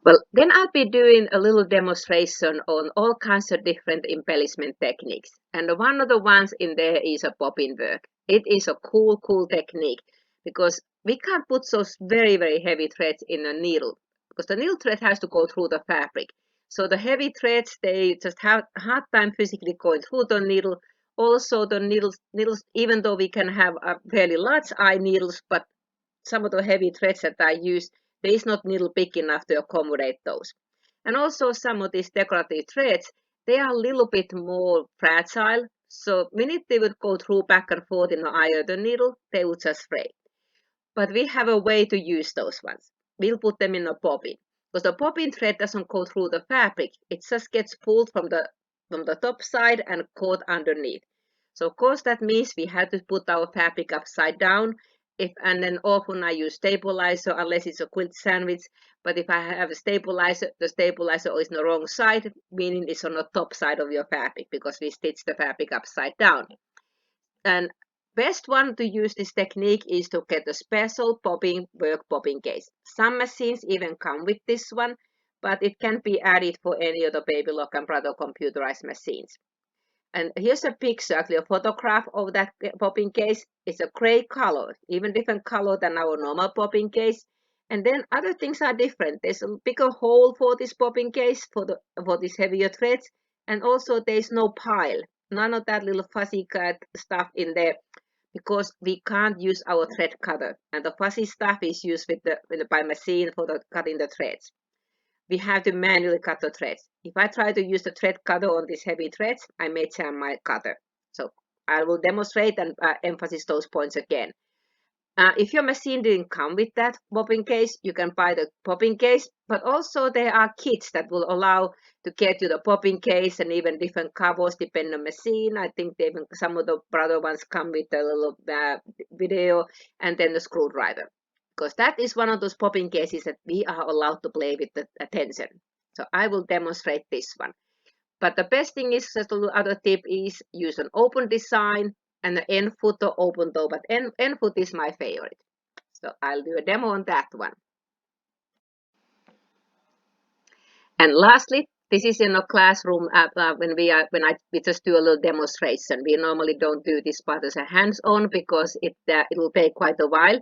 Well, then I'll be doing a little demonstration on all kinds of different embellishment techniques. And one of the ones in there is a bobbin work. It is a cool technique because we can't put those very heavy threads in a needle because the needle thread has to go through the fabric. So the heavy threads, they just have a hard time physically going through the needle. Also the needles, even though we can have a fairly large eye needles, but some of the heavy threads that I use, there is not needle big enough to accommodate those. And also some of these decorative threads, they are a little bit more fragile. So minute they would go through back and forth in the eye of the needle, they would just fray. But we have a way to use those ones. We'll put them in a bobbin. Because the bobbin thread doesn't go through the fabric. It just gets pulled from the top side and caught underneath. So of course that means we have to put our fabric upside down. And then often I use stabilizer unless it's a quilt sandwich. But if I have a stabilizer, the stabilizer is on the wrong side, meaning it's on the top side of your fabric because we stitch the fabric upside down. And best one to use this technique is to get a special bobbin case. Some machines even come with this one, but it can be added for any of the Baby Lock and Brother computerized machines. And here's a picture, actually a photograph of that bobbin case. It's a gray color, even different color than our normal bobbin case. And then other things are different. There's a bigger hole for this bobbin case for these heavier threads, and also there's no pile, none of that little fuzzy cut stuff in there, because we can't use our thread cutter, and the fuzzy stuff is used by machine for cutting the threads. We have to manually cut the threads. If I try to use the thread cutter on these heavy threads, I may jam my cutter. So I will demonstrate and emphasize those points again. If your machine didn't come with that bobbin case, you can buy the bobbin case, but also there are kits that will allow to get you the bobbin case and even different covers depending on machine. I think some of the Brother ones come with a little video and then the screwdriver. Because that is one of those bobbin cases that we are allowed to play with the tension. So I will demonstrate this one. But the best thing is, just a little other tip is use an open design and the end foot or open toe, but end foot is my favorite. So I'll do a demo on that one. And lastly, this is in a classroom when we just do a little demonstration. We normally don't do this part as a hands-on because it will take quite a while.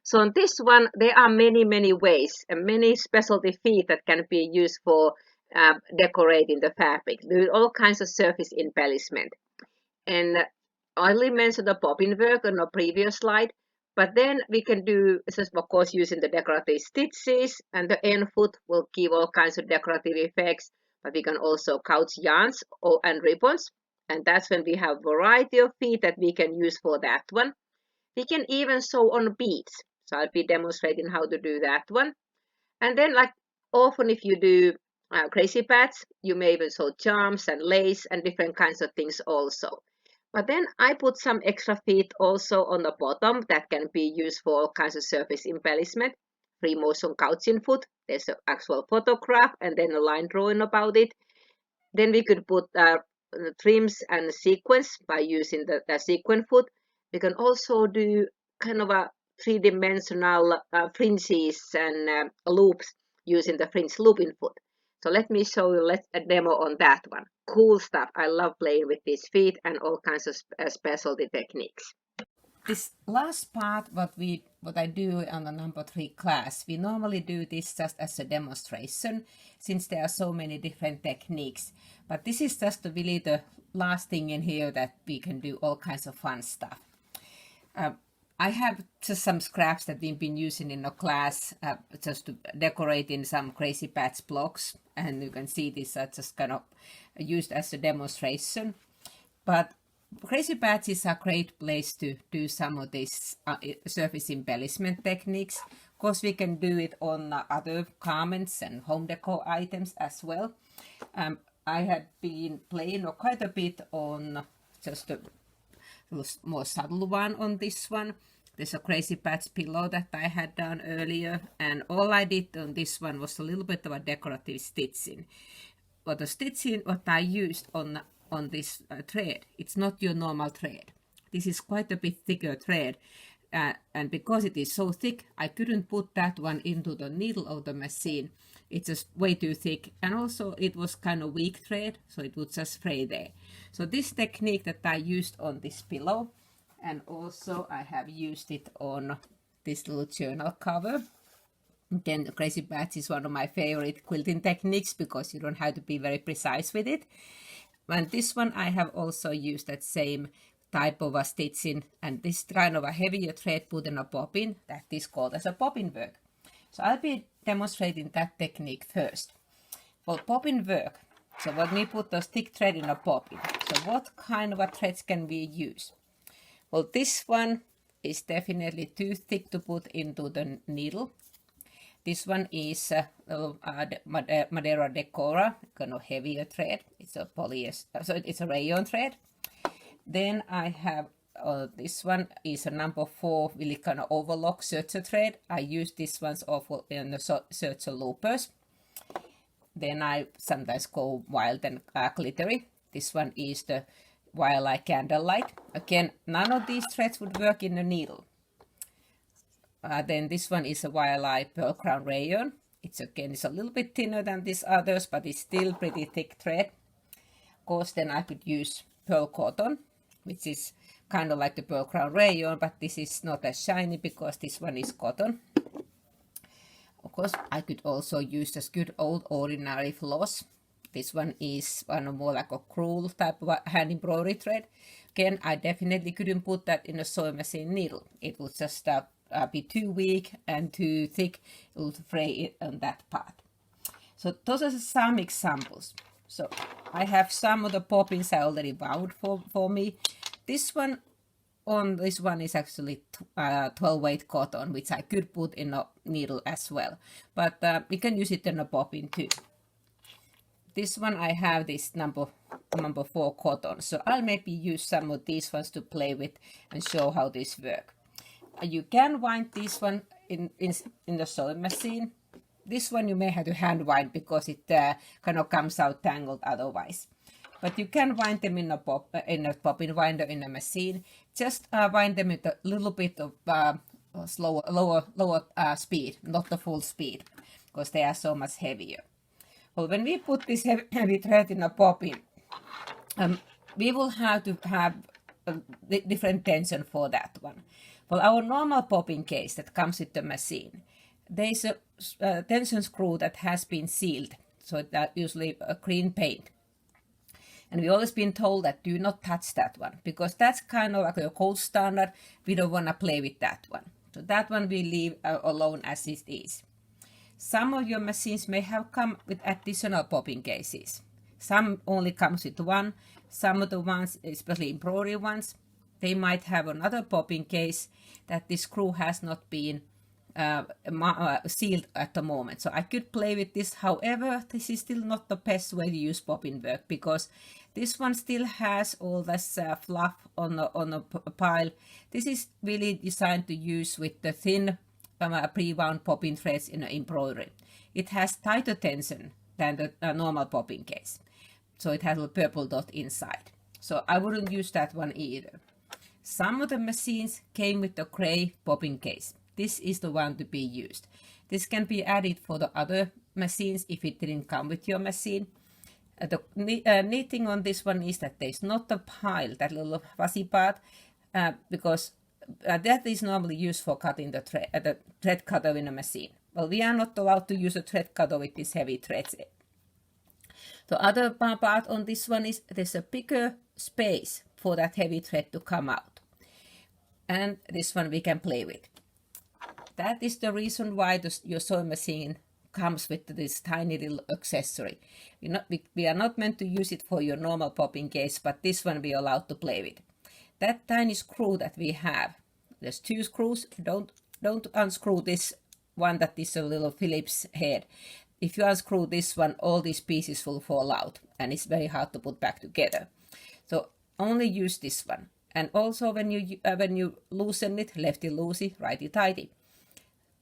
So on this one, there are many ways and many specialty feet that can be used for decorating the fabric, doing all kinds of surface embellishment. And I only mentioned the bobbin work on a previous slide, but then we can do, just of course, using the decorative stitches, and the end foot will give all kinds of decorative effects, but we can also couch yarns and ribbons, and that's when we have variety of feet that we can use for that one. We can even sew on beads, so I'll be demonstrating how to do that one. And then, like often if you do crazy patch, you may even sew charms and lace and different kinds of things also. But then I put some extra feet also on the bottom that can be used for all kinds of surface embellishment. Free motion couching foot, there's an actual photograph and then a line drawing about it. Then we could put trims and sequins by using the sequin foot. We can also do kind of a three-dimensional fringes and loops using the fringe looping foot. So let me show you a demo on that one. Cool stuff. I love playing with these feet and all kinds of specialty techniques. This last part, what I do on the number 3 class, we normally do this just as a demonstration, since there are so many different techniques. But this is just really the last thing in here that we can do all kinds of fun stuff. I have just some scraps that we've been using in a class just to decorate in some crazy patch blocks, and you can see these are just kind of used as a demonstration. But crazy patch is a great place to do some of these surface embellishment techniques. Of course, we can do it on other garments and home decor items as well. I had been playing quite a bit on just a more subtle one on this one. There's a crazy patch pillow that I had done earlier, and all I did on this one was a little bit of a decorative stitching. But the stitching what I used on this thread, it's not your normal thread. This is quite a bit thicker thread, and because it is so thick, I couldn't put that one into the needle of the machine. It's just way too thick, and also it was kind of weak thread, so it would just spray there. So this technique that I used on this pillow, and also I have used it on this little journal cover. Then the crazy patch is one of my favorite quilting techniques because you don't have to be very precise with it. And this one I have also used that same type of a stitching, and this kind of a heavier thread put in a bobbin that is called as a bobbin work. So I'll be demonstrating that technique first. For bobbin work, so when we put the thick thread in a bobbin, so what kind of a threads can we use? Well, this one is definitely too thick to put into the needle. This one is Madeira Decora, kind of heavier thread. It's a polyester, so it's a rayon thread. Then I have this one is a number 4 really kind of overlock serger thread. I use this one's awful in the serger loopers. Then I sometimes go wild and glittery. This one is the Wildlight Candlelight. Again, none of these threads would work in the needle. Then this one is a Wildlight Pearl Crown Rayon. It's a little bit thinner than these others, but it's still pretty thick thread. Of course, then I could use Pearl Cotton, which is kind of like the Pearl Crown Rayon, but this is not as shiny because this one is cotton. Of course, I could also use this good old ordinary floss. This one is more like a crewel type of hand embroidery thread. Again, I definitely couldn't put that in a sewing machine needle. It would just be too weak and too thick. It would fray it on that part. So those are some examples. So I have some of the bobbins I already wound for me. This one is actually 12 weight cotton, which I could put in a needle as well. But we can use it in a bobbin too. This one I have this number 4 cotton, so I'll maybe use some of these ones to play with and show how this work. You can wind this one in the sewing machine. This one you may have to hand wind because it kind of comes out tangled otherwise. But you can wind them in a bobbin winder in a machine. Just wind them with a little bit of lower speed, not the full speed, because they are so much heavier. Well, when we put this heavy thread in a bobbin, we will have to have a different tension for that one. Well, our normal popping case that comes with the machine, there's a tension screw that has been sealed, so that usually a green paint. And we've always been told that do not touch that one, because that's kind of like a gold standard. We don't want to play with that one. So that one we leave alone as it is. Some of your machines may have come with additional popping cases. Some only comes with one. Some of the ones, especially embroidery ones, they might have another popping case that the screw has not been sealed at the moment. So I could play with this. However, this is still not the best way to use popping work, because this one still has all this fluff on a pile. This is really designed to use with the thin pre-wound popping threads in embroidery. It has tighter tension than the normal popping case. So it has a purple dot inside. So I wouldn't use that one either. Some of the machines came with the gray popping case. This is the one to be used. This can be added for the other machines if it didn't come with your machine. The neat thing on this one is that there's not a pile, that little fuzzy part, because that is normally used for cutting the thread cutter in a machine. Well, we are not allowed to use a thread cutter with these heavy threads. The other part on this one is there's a bigger space for that heavy thread to come out. And this one we can play with. That is the reason why your sewing machine comes with this tiny little accessory. We are not meant to use it for your normal popping case, but this one we are allowed to play with. That tiny screw that we have, there's two screws. Don't unscrew this one that is a little Phillips head. If you unscrew this one, all these pieces will fall out, and it's very hard to put back together. So only use this one. And also when you loosen it, lefty loosey, righty tighty,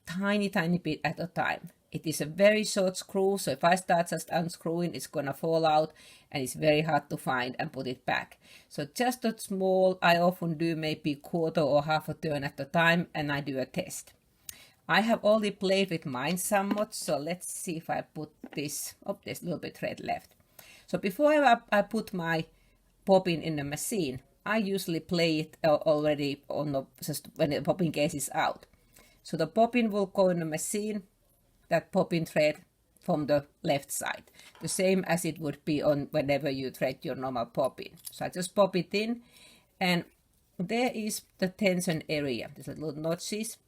tiny bit at a time. It is a very short screw, so if I start just unscrewing, it's gonna fall out, and it's very hard to find and put it back. So just a small, I often do maybe quarter or half a turn at a time, and I do a test. I have already played with mine somewhat, so let's see if I put this. Oh, there's a little bit thread left. So before I put my popping in the machine, I usually play it already on just when the popping case is out. So the popping will go in the machine, that popping thread from the left side, the same as it would be on whenever you thread your normal popping. So I just pop it in, and there is the tension area. There's little notches.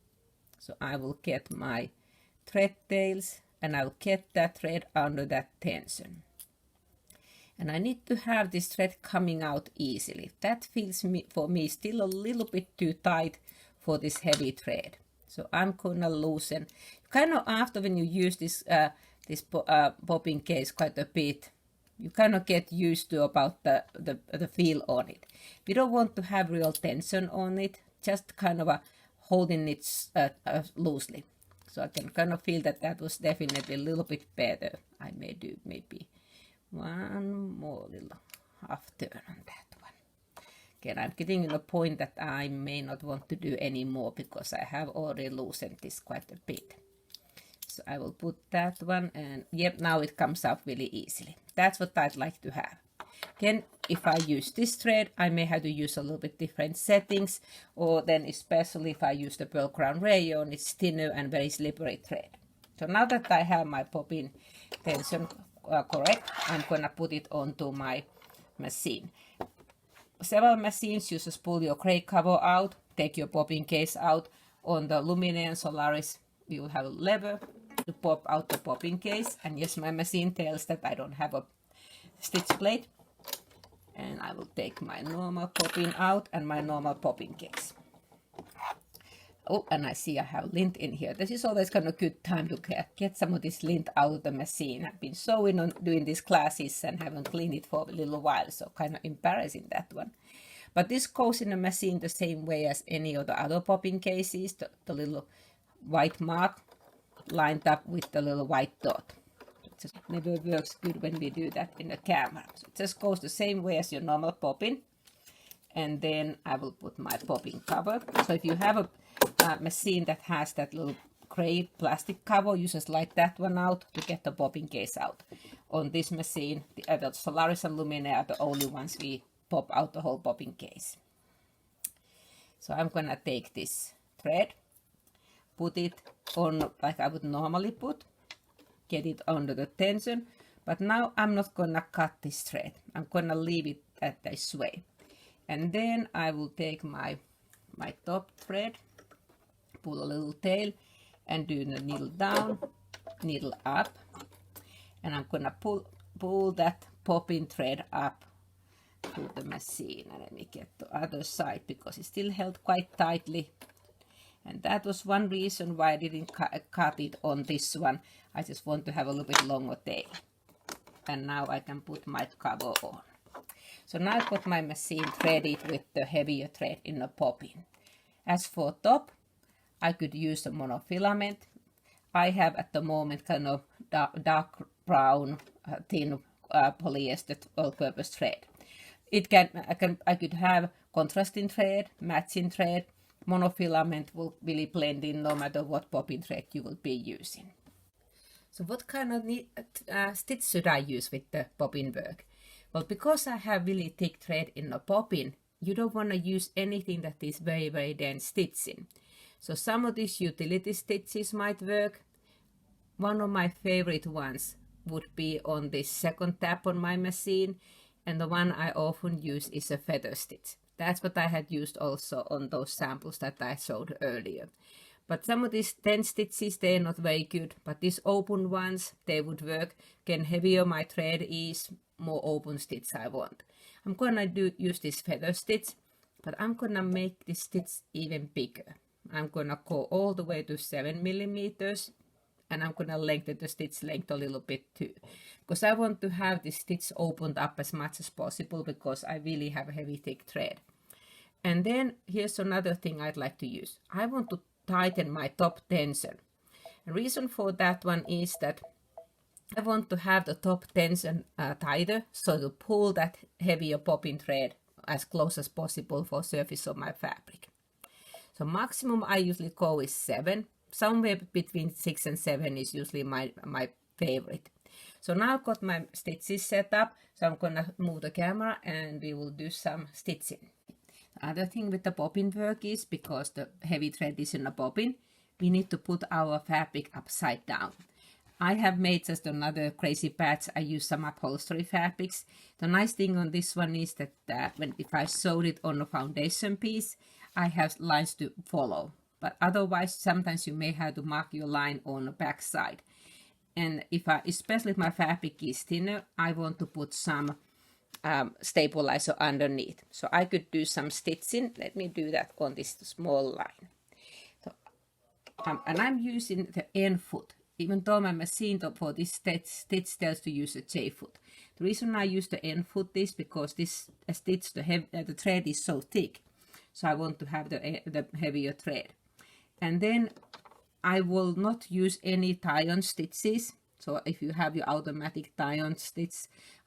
So I will get my thread tails, and I'll get that thread under that tension. And I need to have this thread coming out easily. That feels for me still a little bit too tight for this heavy thread. So I'm gonna loosen. Kind of after when you use this popping case quite a bit, you kind of get used to about the feel on it. We don't want to have real tension on it, just kind of holding it loosely. So I can kind of feel that was definitely a little bit better. I may do maybe one more little half turn on that one. Again, I'm getting to the point that I may not want to do any more because I have already loosened this quite a bit. So I will put that one, and yep, now it comes out really easily. That's what I'd like to have. Again, if I use this thread, I may have to use a little bit different settings, or then especially if I use the pearl crown rayon, it's thinner and very slippery thread. So now that I have my popping tension correct, I'm gonna put it onto my machine. Several machines you just pull your gray cover out, take your popping case out. On the Lumine and Solaris, you will have a lever to pop out the popping case, and yes, my machine tells that I don't have a stitch plate. And I will take my normal popping out and my normal popping case. Oh, and I see I have lint in here. This is always kind of a good time to get some of this lint out of the machine. I've been sewing on doing these classes and haven't cleaned it for a little while, so kind of embarrassing that one. But this goes in the machine the same way as any of the other popping cases. The little white mark lined up with the little white dot. It just never works good when we do that in the camera. So it just goes the same way as your normal popping. And then I will put my popping cover. So if you have a machine that has that little gray plastic cover, you just slide that one out to get the popping case out. On this machine, the Solaris and Lumine are the only ones we pop out the whole popping case. So I'm gonna take this thread, put it on like I would normally put, get it under the tension, but now I'm not gonna cut this thread. I'm gonna leave it at this way. And then I will take my top thread, pull a little tail, and do the needle down, needle up, and I'm gonna pull that popping thread up to the machine. And let me get the other side because it's still held quite tightly. And that was one reason why I didn't cut it on this one. I just want to have a little bit longer tail. And now I can put my cover on. So now I've got my machine threaded with the heavier thread in the popping. As for top, I could use a monofilament. I have at the moment kind of dark brown thin polyester all-purpose thread. I could have contrasting thread, matching thread. Monofilament will really blend in no matter what popping thread you will be using. So what kind of stitch should I use with the bobbin work? Well, because I have really thick thread in the bobbin, you don't want to use anything that is very, very dense stitching. So some of these utility stitches might work. One of my favorite ones would be on this second tab on my machine, and the one I often use is a feather stitch. That's what I had used also on those samples that I showed earlier. But some of these dense stitches, they're not very good, but these open ones, they would work. Again, heavier my thread is, more open stitch I want. I'm gonna use this feather stitch, but I'm gonna make this stitch even bigger. I'm gonna go all the way to 7 millimeters, and I'm gonna lengthen the stitch length a little bit too, because I want to have this stitch opened up as much as possible because I really have a heavy thick thread. And then here's another thing I'd like to use. I want to tighten my top tension. The reason for that one is that I want to have the top tension tighter, so to pull that heavier popping thread as close as possible for surface of my fabric. So maximum I usually go is 7. Somewhere between 6 and 7 is usually my favorite. So now I've got my stitches set up, so I'm gonna move the camera and we will do some stitching. The other thing with the bobbin work is, because the heavy thread is in the bobbin, we need to put our fabric upside down. I have made just another crazy patch. I use some upholstery fabrics. The nice thing on this one is that if I sewed it on a foundation piece, I have lines to follow. But otherwise, sometimes you may have to mark your line on the back side. And especially if my fabric is thinner, I want to put some stabilizer underneath. So I could do some stitching. Let me do that on this small line. So, and I'm using the end foot. Even though my machine for this stitch tells to use a J foot. The reason I use the end foot is because this stitch, the thread is so thick. So I want to have the heavier thread. And then I will not use any tie-on stitches. So if you have your automatic tie-on stitch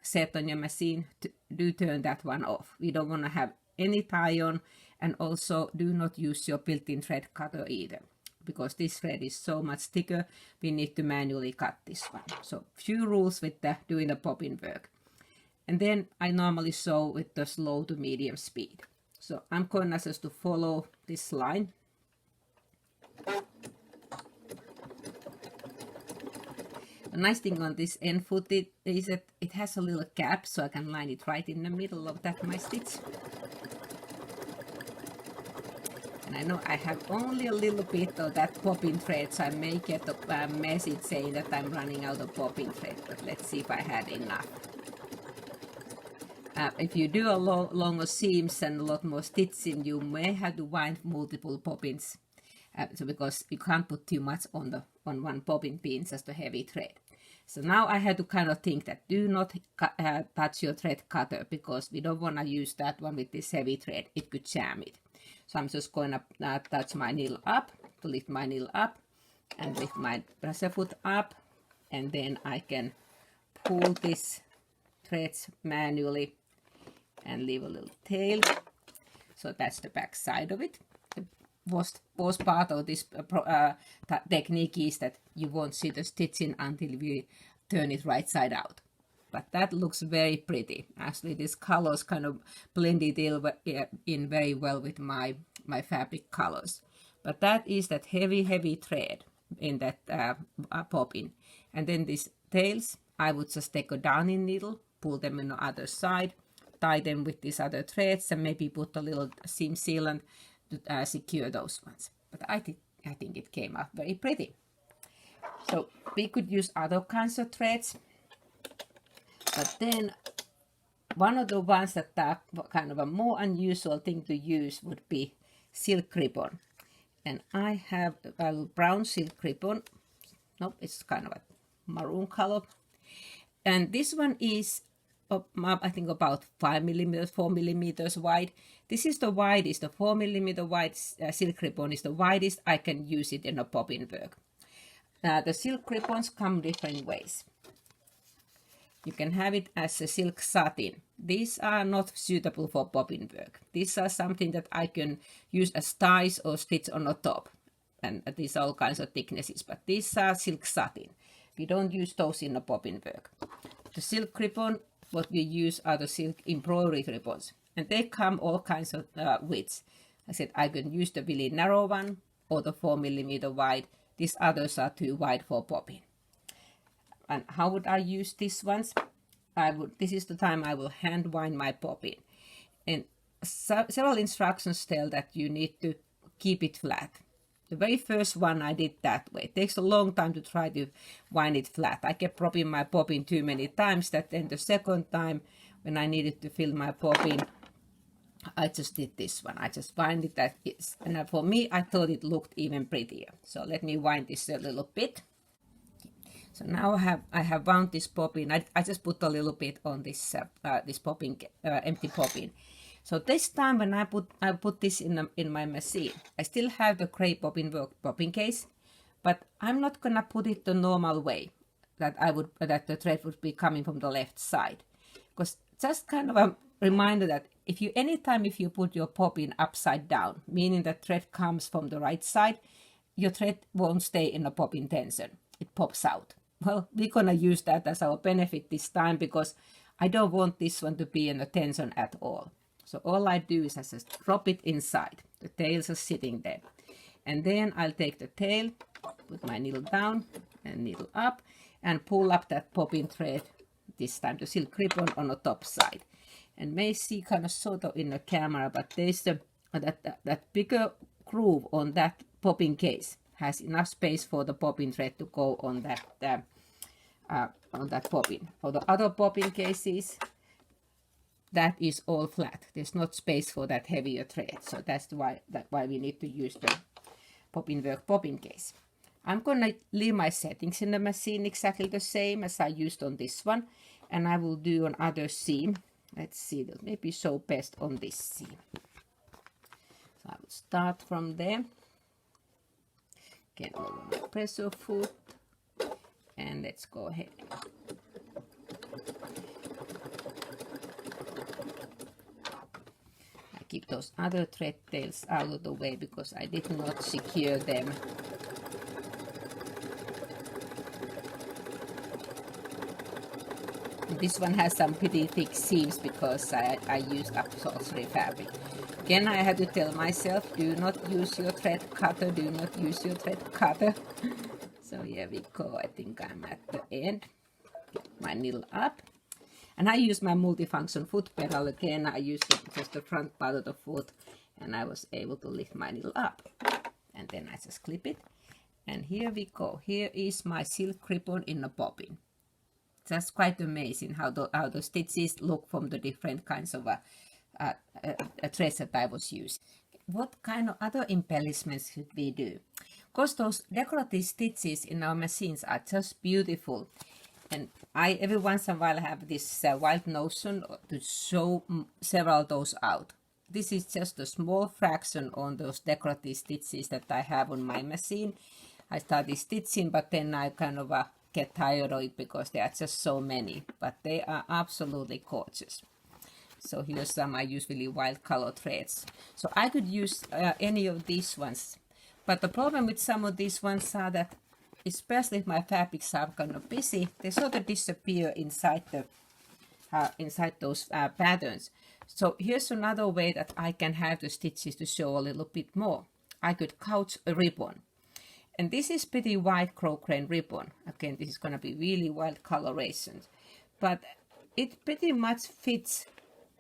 set on your machine, do turn that one off. We don't want to have any tie-on, and also do not use your built-in thread cutter either. Because this thread is so much thicker, we need to manually cut this one. So few rules with doing the bobbin work. And then I normally sew with the slow to medium speed. So I'm going just to follow this line. The nice thing on this end foot is that it has a little gap, so I can line it right in the middle of my stitch. And I know I have only a little bit of that bobbin thread, so I may get a message saying that I'm running out of bobbin thread, but let's see if I had enough. If you do a longer seams and a lot more stitching, you may have to wind multiple bobbins, so because you can't put too much on one bobbin being just a heavy thread. So now I had to kind of think that do not touch your thread cutter, because we don't want to use that one with this heavy thread. It could jam it. So I'm just going to touch my needle up, to lift my needle up, and lift my presser foot up, and then I can pull this threads manually and leave a little tail. So that's the back side of it. The worst part of this technique is that you won't see the stitching until we turn it right side out. but that looks very pretty. Actually, these colors kind of blended in very well with my fabric colors. But that is that heavy thread in that bobbin. And then these tails, I would just take a darning needle, pull them on the other side, tie them with these other threads, and maybe put a little seam sealant to secure those ones. But I think it came out very pretty. So we could use other kinds of threads, but then one of the ones that are kind of a more unusual thing to use would be silk ribbon. And I have a brown silk ribbon. Nope, it's kind of a maroon color. And this one is, I think, about 5 millimeters, 4 millimeters wide. This is the widest, the 4 millimeter wide silk ribbon is the widest I can use it in a bobbin work. The silk ribbons come different ways. You can have it as a silk satin. These are not suitable for bobbin work. These are something that I can use as ties or stitch on the top. And these are all kinds of thicknesses, but these are silk satin. We don't use those in a bobbin work. The silk ribbon, what we use are the silk embroidery ribbons. And they come all kinds of widths. I said I can use the really narrow one or the 4 millimeter wide. These others are too wide for bobbin. And how would I use these ones? This is the time I will hand wind my bobbin. And several instructions tell that you need to keep it flat. The very first one I did that way. It takes a long time to try to wind it flat. I kept propping my bobbin too many times that then the second time when I needed to fill my bobbin, I just did this one. I just wind it that is. And for me, I thought it looked even prettier. So let me wind this a little bit. So now I have wound this bobbin. I just put a little bit on this this bobbin, empty bobbin. So this time when I put this in my machine, I still have the gray bobbin case, but I'm not gonna put it the normal way that the thread would be coming from the left side, because just kind of a reminder that if you put your bobbin upside down, meaning the thread comes from the right side, your thread won't stay in a bobbin tension. It pops out. Well, we're gonna use that as our benefit this time because I don't want this one to be in a tension at all. So all I do is I just drop it inside. The tails are sitting there. And then I'll take the tail, put my needle down and needle up, and pull up that bobbin thread, this time the silk ribbon on the top side. And may see kind of sort of in the camera, but there's that bigger groove on that bobbin case has enough space for the bobbin thread to go on that bobbin. For the other bobbin cases, that is all flat. There's not space for that heavier thread. So that's why we need to use the bobbin work bobbin case. I'm gonna leave my settings in the machine exactly the same as I used on this one, and I will do on other seam. Let's see, that maybe show best on this seam. So I will start from there. Get over my pressure foot, and let's go ahead. I keep those other thread tails out of the way because I did not secure them. This one has some pretty thick seams because I used upholstery fabric. Again, I had to tell myself, do not use your thread cutter, do not use your thread cutter. So here we go, I think I'm at the end. Get my needle up. And I use my multifunction foot pedal again. I used just the front part of the foot and I was able to lift my needle up. And then I just clip it. And here we go. Here is my silk ribbon in a bobbin. That's quite amazing how the stitches look from the different kinds of threads that I was using. What kind of other embellishments should we do? Because those decorative stitches in our machines are just beautiful. And I every once in a while have this wild notion to show several of those out. This is just a small fraction on those decorative stitches that I have on my machine. I started stitching, but then I kind of get tired of it because there are just so many, but they are absolutely gorgeous. So here's some I use really wild color threads. So I could use any of these ones, but the problem with some of these ones are that, especially if my fabrics are kind of busy, they sort of disappear inside patterns. So here's another way that I can have the stitches to show a little bit more. I could couch a ribbon. And this is pretty wide grosgrain ribbon. Again, this is going to be really wild colorations. But it pretty much fits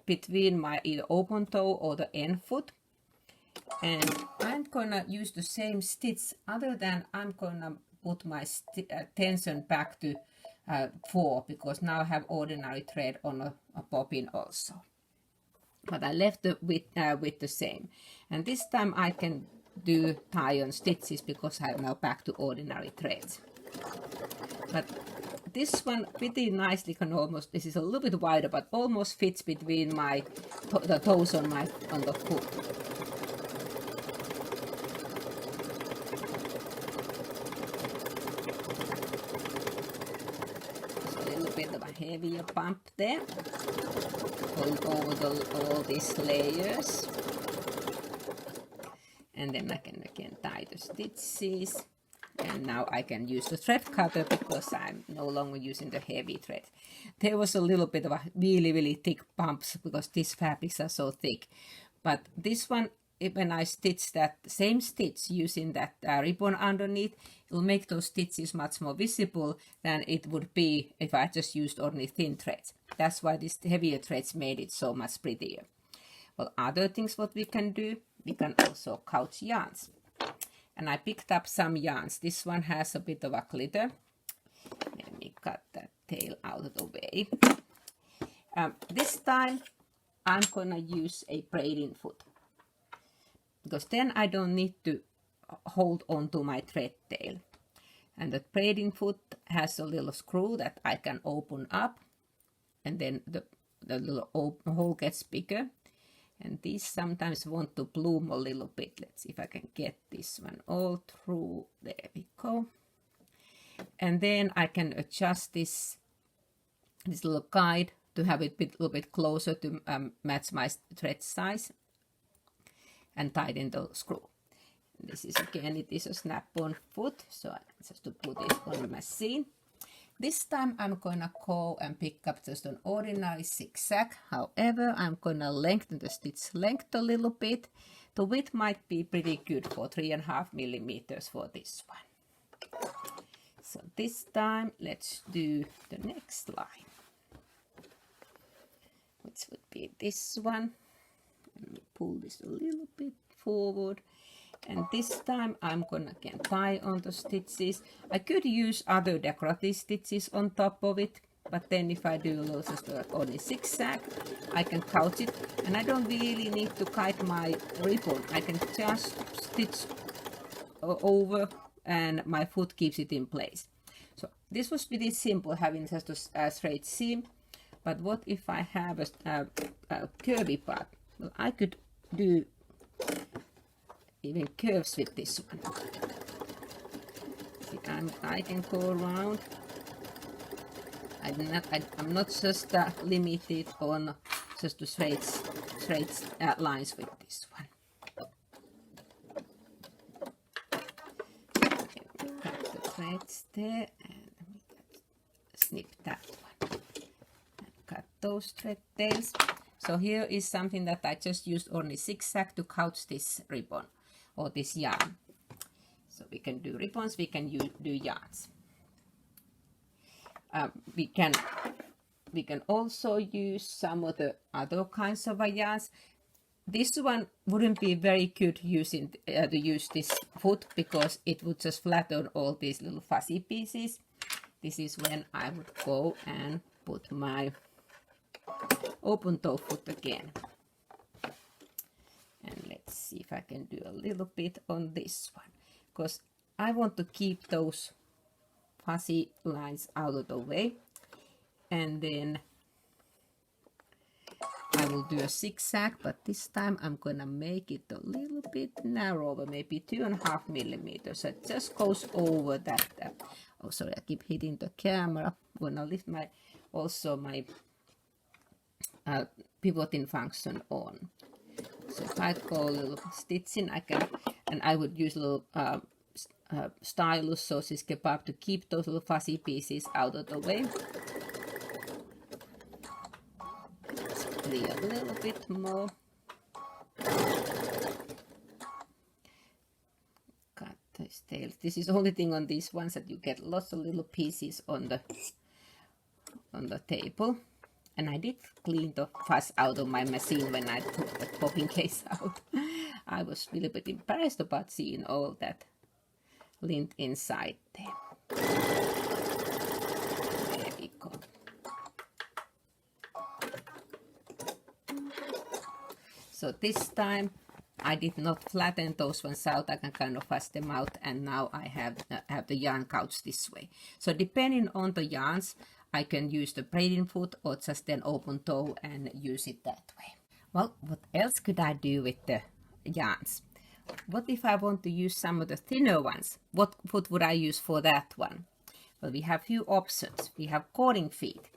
between my either open toe or the end foot. And I'm going to use the same stitch, other than I'm going to put my tension back to 4, because now I have ordinary thread on a bobbin also. But I left the width the same. And this time I can do tie-on stitches because I'm now back to ordinary threads. But this one pretty nicely can almost, this is a little bit wider, but almost fits between my the toes on the foot. Just a little bit of a heavier bump there, going over all these layers. And then I can again tie the stitches. And now I can use the thread cutter because I'm no longer using the heavy thread. There was a little bit of a really thick bumps because these fabrics are so thick. But this one, when I stitch that same stitch using that ribbon underneath, it will make those stitches much more visible than it would be if I just used only thin threads. That's why these heavier threads made it so much prettier. Well, other things what we can do, we can also couch yarns. And I picked up some yarns. This one has a bit of a glitter. Let me cut that tail out of the way. This time I'm gonna use a braiding foot, because then I don't need to hold on to my thread tail. And the braiding foot has a little screw that I can open up, and then the little hole gets bigger. And these sometimes want to bloom a little bit. Let's see if I can get this one all through. There we go. And then I can adjust this little guide to have it a little bit closer to match my thread size, and tighten the screw. This is again, it is a snap-on foot, so I just to put it on the machine. This time I'm gonna go and pick up just an ordinary zigzag. However, I'm gonna lengthen the stitch length a little bit. The width might be pretty good for 3.5 millimeters for this one. So this time let's do the next line, which would be this one. Let me pull this a little bit forward. And this time I'm gonna again tie on the stitches. I could use other decorative stitches on top of it, but then if I do just only zigzag, I can couch it, and I don't really need to kite my ribbon. I can just stitch over, and my foot keeps it in place. So this was pretty simple, having just a straight seam. But what if I have a curvy part? Well, I could do even curves with this one. See, I can go around. I'm not just limited on just the straight lines with this one. Okay, we cut the threads there, and we snip that one. And cut those thread tails. So here is something that I just used only zigzag to couch this ribbon or this yarn. So we can do ribbons, we can do yarns. We can also use some of the other kinds of yarns. This one wouldn't be very good to use this foot, because it would just flatten all these little fuzzy pieces. This is when I would go and put my open toe foot again. And let's see if I can do a little bit on this one, because I want to keep those fuzzy lines out of the way. And then I will do a zigzag, but this time I'm gonna make it a little bit narrower, maybe 2.5 millimeters. So it just goes over that. Oh, sorry, I keep hitting the camera. I'm gonna lift my pivoting function on. So if I go a little stitching, I would use a little stylus, so this kebab, to keep those little fuzzy pieces out of the way. only a little bit more. Cut these tails. This is the only thing on these ones, that you get lots of little pieces on the table. And I did clean the fuss out of my machine when I took the popping case out. I was a little bit embarrassed about seeing all that lint inside there. There we go. So this time I did not flatten those ones out. I can kind of fuss them out, and now I have the yarn couch this way. So depending on the yarns, I can use the braiding foot or just an open toe and use it that way. Well, what else could I do with the yarns? What if I want to use some of the thinner ones? What foot would I use for that one? Well, we have few options. We have cording feet,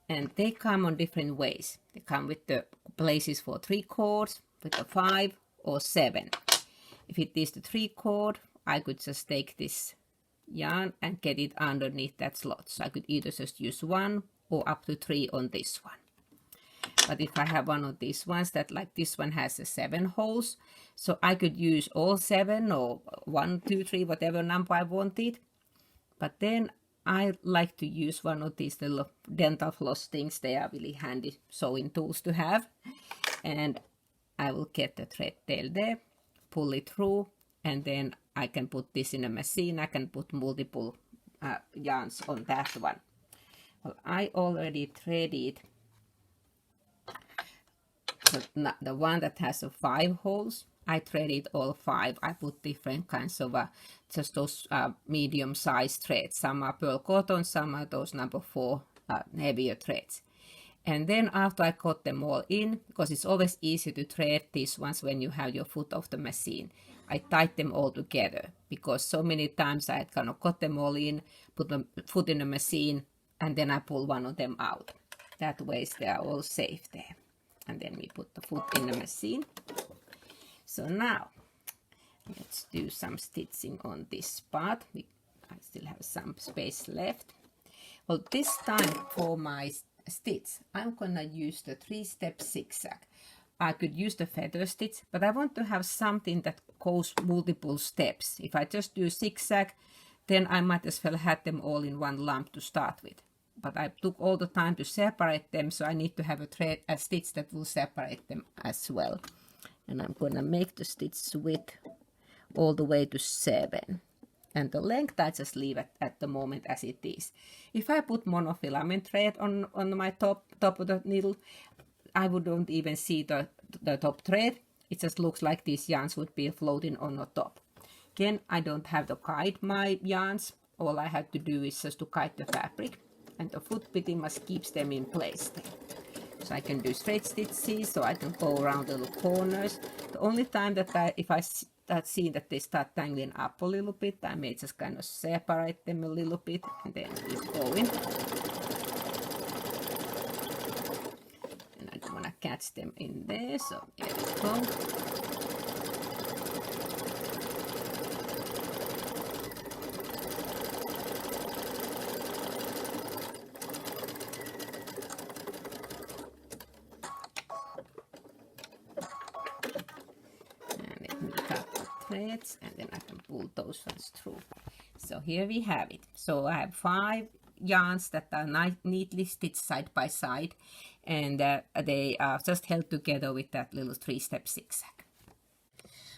and they come on different ways. They come with the places for 3 cords, with a 5 or 7. If it is the 3 cord, I could just take this yarn and get it underneath that slot. So I could either just use 1 or up to 3 on this one. But if I have one of these ones that, like this one, has 7 holes, so I could use all 7 or 1, 2, 3, whatever number I wanted. But then I like to use one of these little dental floss things. They are really handy sewing tools to have. And I will get the thread tail there, pull it through, and then I can put this in a machine. I can put multiple yarns on that one. Well, I already threaded the one that has 5 holes. I threaded all 5. I put different kinds of just those medium-sized threads. Some are pearl cotton, some are those number 4 heavier threads. And then after I cut them all in, because it's always easier to thread these ones when you have your foot off the machine, I tied them all together, because so many times I had kind of cut them all in, put the foot in the machine, and then I pull one of them out. That way they are all safe there. And then we put the foot in the machine. So now let's do some stitching on this part. I still have some space left. Well, this time for my stitch, I'm gonna use the 3-step zigzag. I could use the feather stitch, but I want to have something that goes multiple steps. If I just do zigzag, then I might as well have them all in one lump to start with. But I took all the time to separate them, so I need to have a stitch that will separate them as well. And I'm gonna make the stitch width all the way to 7. And the length I just leave at the moment as it is. If I put monofilament thread on my top of the needle, I wouldn't even see the top thread. It just looks like these yarns would be floating on the top. Again, I don't have to kite my yarns. All I have to do is just to kite the fabric, and the foot pretty much keeps them in place there. So I can do straight stitches, so I can go around the little corners. The only time that if I start seeing that they start tangling up a little bit, I may just kind of separate them a little bit and then keep going. And I don't want to catch them in there, so here we go. And then I can pull those ones through. So here we have it. So I have 5 yarns that are neatly stitched side by side, and they are just held together with that little 3-step zigzag.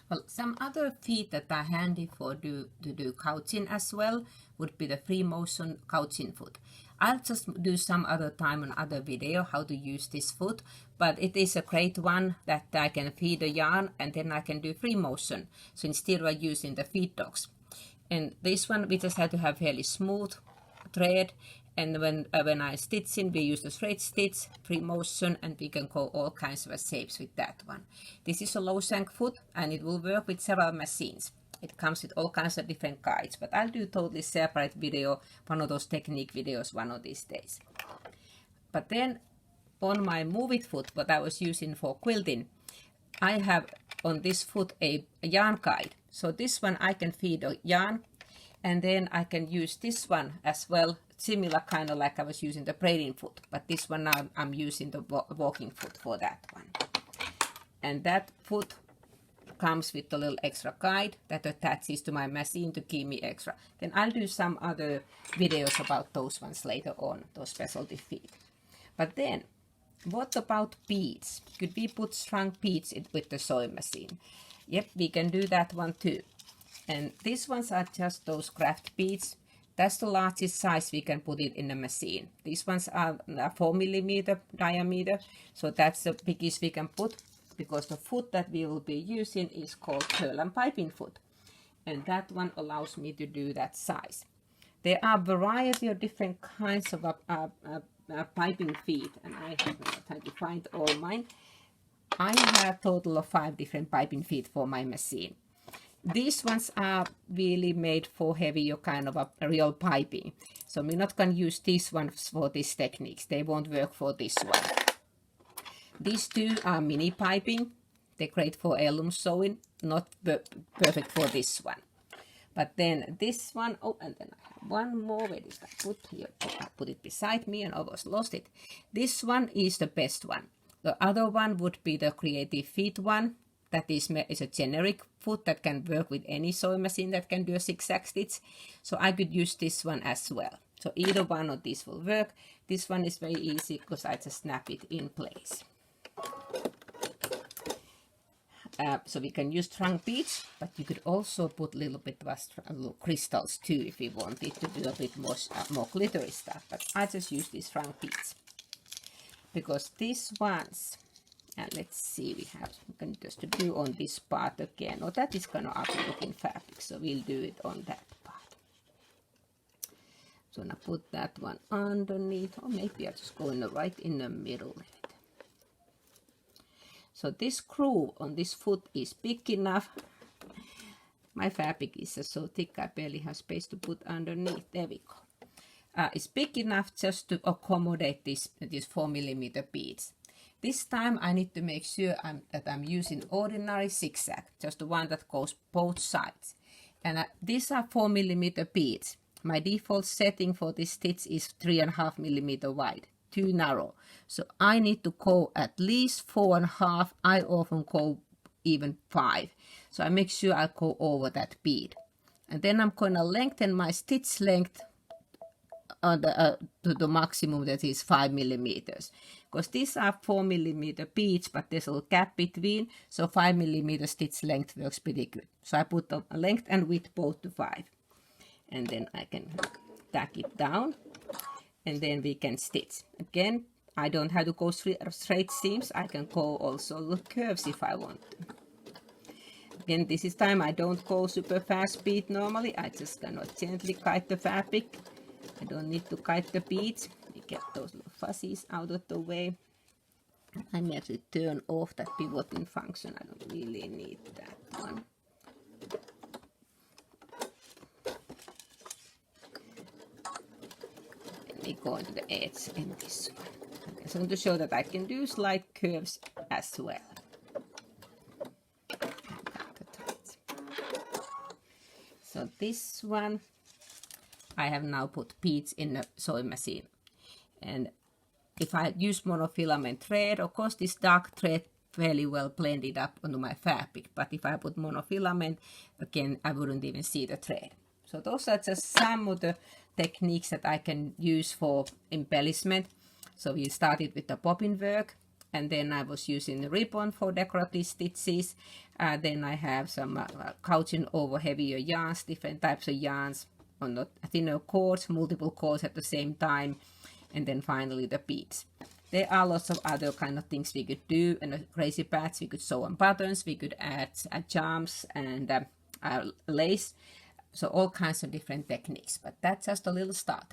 Well, some other feet that are handy for to do couching as well would be the free motion couching foot. I'll just do some other time on other video how to use this foot, but it is a great one that I can feed the yarn and then I can do free motion. So instead of using the feed dogs. And this one we just have to have fairly smooth thread, and when I stitch in, we use the straight stitch, free motion, and we can go all kinds of shapes with that one. This is a low shank foot and it will work with several machines. It comes with all kinds of different guides, but I'll do a totally separate video, one of those technique videos one of these days. But then on my Move It foot, what I was using for quilting, I have on this foot a yarn guide. So this one I can feed a yarn, and then I can use this one as well similar kind of like I was using the braiding foot, but this one now I'm using the walking foot for that one. And that foot comes with a little extra guide that attaches to my machine to give me extra. Then I'll do some other videos about those ones later on, those specialty feet. But then, what about beads? Could we put shrunk beads with the sewing machine? Yep, we can do that one too. And these ones are just those craft beads. That's the largest size we can put it in the machine. These ones are 4mm diameter, so that's the biggest we can put, because the foot that we will be using is called curl and piping foot. And that one allows me to do that size. There are a variety of different kinds of piping feet, and I have tried to find all mine. I have a total of 5 different piping feet for my machine. These ones are really made for heavier kind of a real piping. So we're not going to use these ones for these techniques. They won't work for this one. These two are mini piping. They're great for heirloom sewing, not perfect for this one. But then this one, oh, and then I have one more. Where did I put here? Oh, I put it beside me and almost lost it. This one is the best one. The other one would be the Creative Feet one. That is a generic foot that can work with any sewing machine that can do a zigzag stitch. So I could use this one as well. So either one of these will work. This one is very easy because I just snap it in place. So we can use shrunk beads, but you could also put a little bit of crystals too if you wanted to do a bit more glittery stuff. But I just use these shrunk beads because these ones, and let's see, we can just do on this part again. Oh, that is kind of ugly looking fabric, so we'll do it on that part. So now put that one underneath, or maybe I'll just go right in the middle of it. So this groove on this foot is big enough. My fabric is so thick I barely have space to put underneath. There we go. It's big enough just to accommodate these 4mm beads. This time I need to make sure that I'm using ordinary zigzag, just the one that goes both sides. And these are 4mm beads. My default setting for this stitch is 3.5mm wide. Too narrow, so I need to go at least 4.5. I often go even 5, so I make sure I go over that bead, and then I'm going to lengthen my stitch length to the maximum, that is 5mm, because these are 4mm beads, but there's a little gap between, so 5mm stitch length works pretty good. So I put the length and width both to 5, and then I can tack it down. And then we can stitch. Again, I don't have to go straight seams. I can go also little curves if I want to. Again, this is time I don't go super fast speed normally. I just kind of gently kite the fabric. I don't need to kite the beads. We get those little fuzzies out of the way. I may actually turn off that pivoting function. I don't really need that one. Go into the edge in this one. Okay, so I want to show that I can do slight curves as well. So this one, I have now put beads in the sewing machine. And if I use monofilament thread, of course this dark thread fairly well blended up onto my fabric. But if I put monofilament, again, I wouldn't even see the thread. So those are just some of the techniques that I can use for embellishment. So we started with the bobbin work, and then I was using the ribbon for decorative stitches. Then I have some couching over heavier yarns, different types of yarns on the thinner cords, multiple cords at the same time, and then finally the beads. There are lots of other kind of things we could do, and the crazy patch, we could sew on buttons, we could add charms and lace. So all kinds of different techniques, but that's just a little start.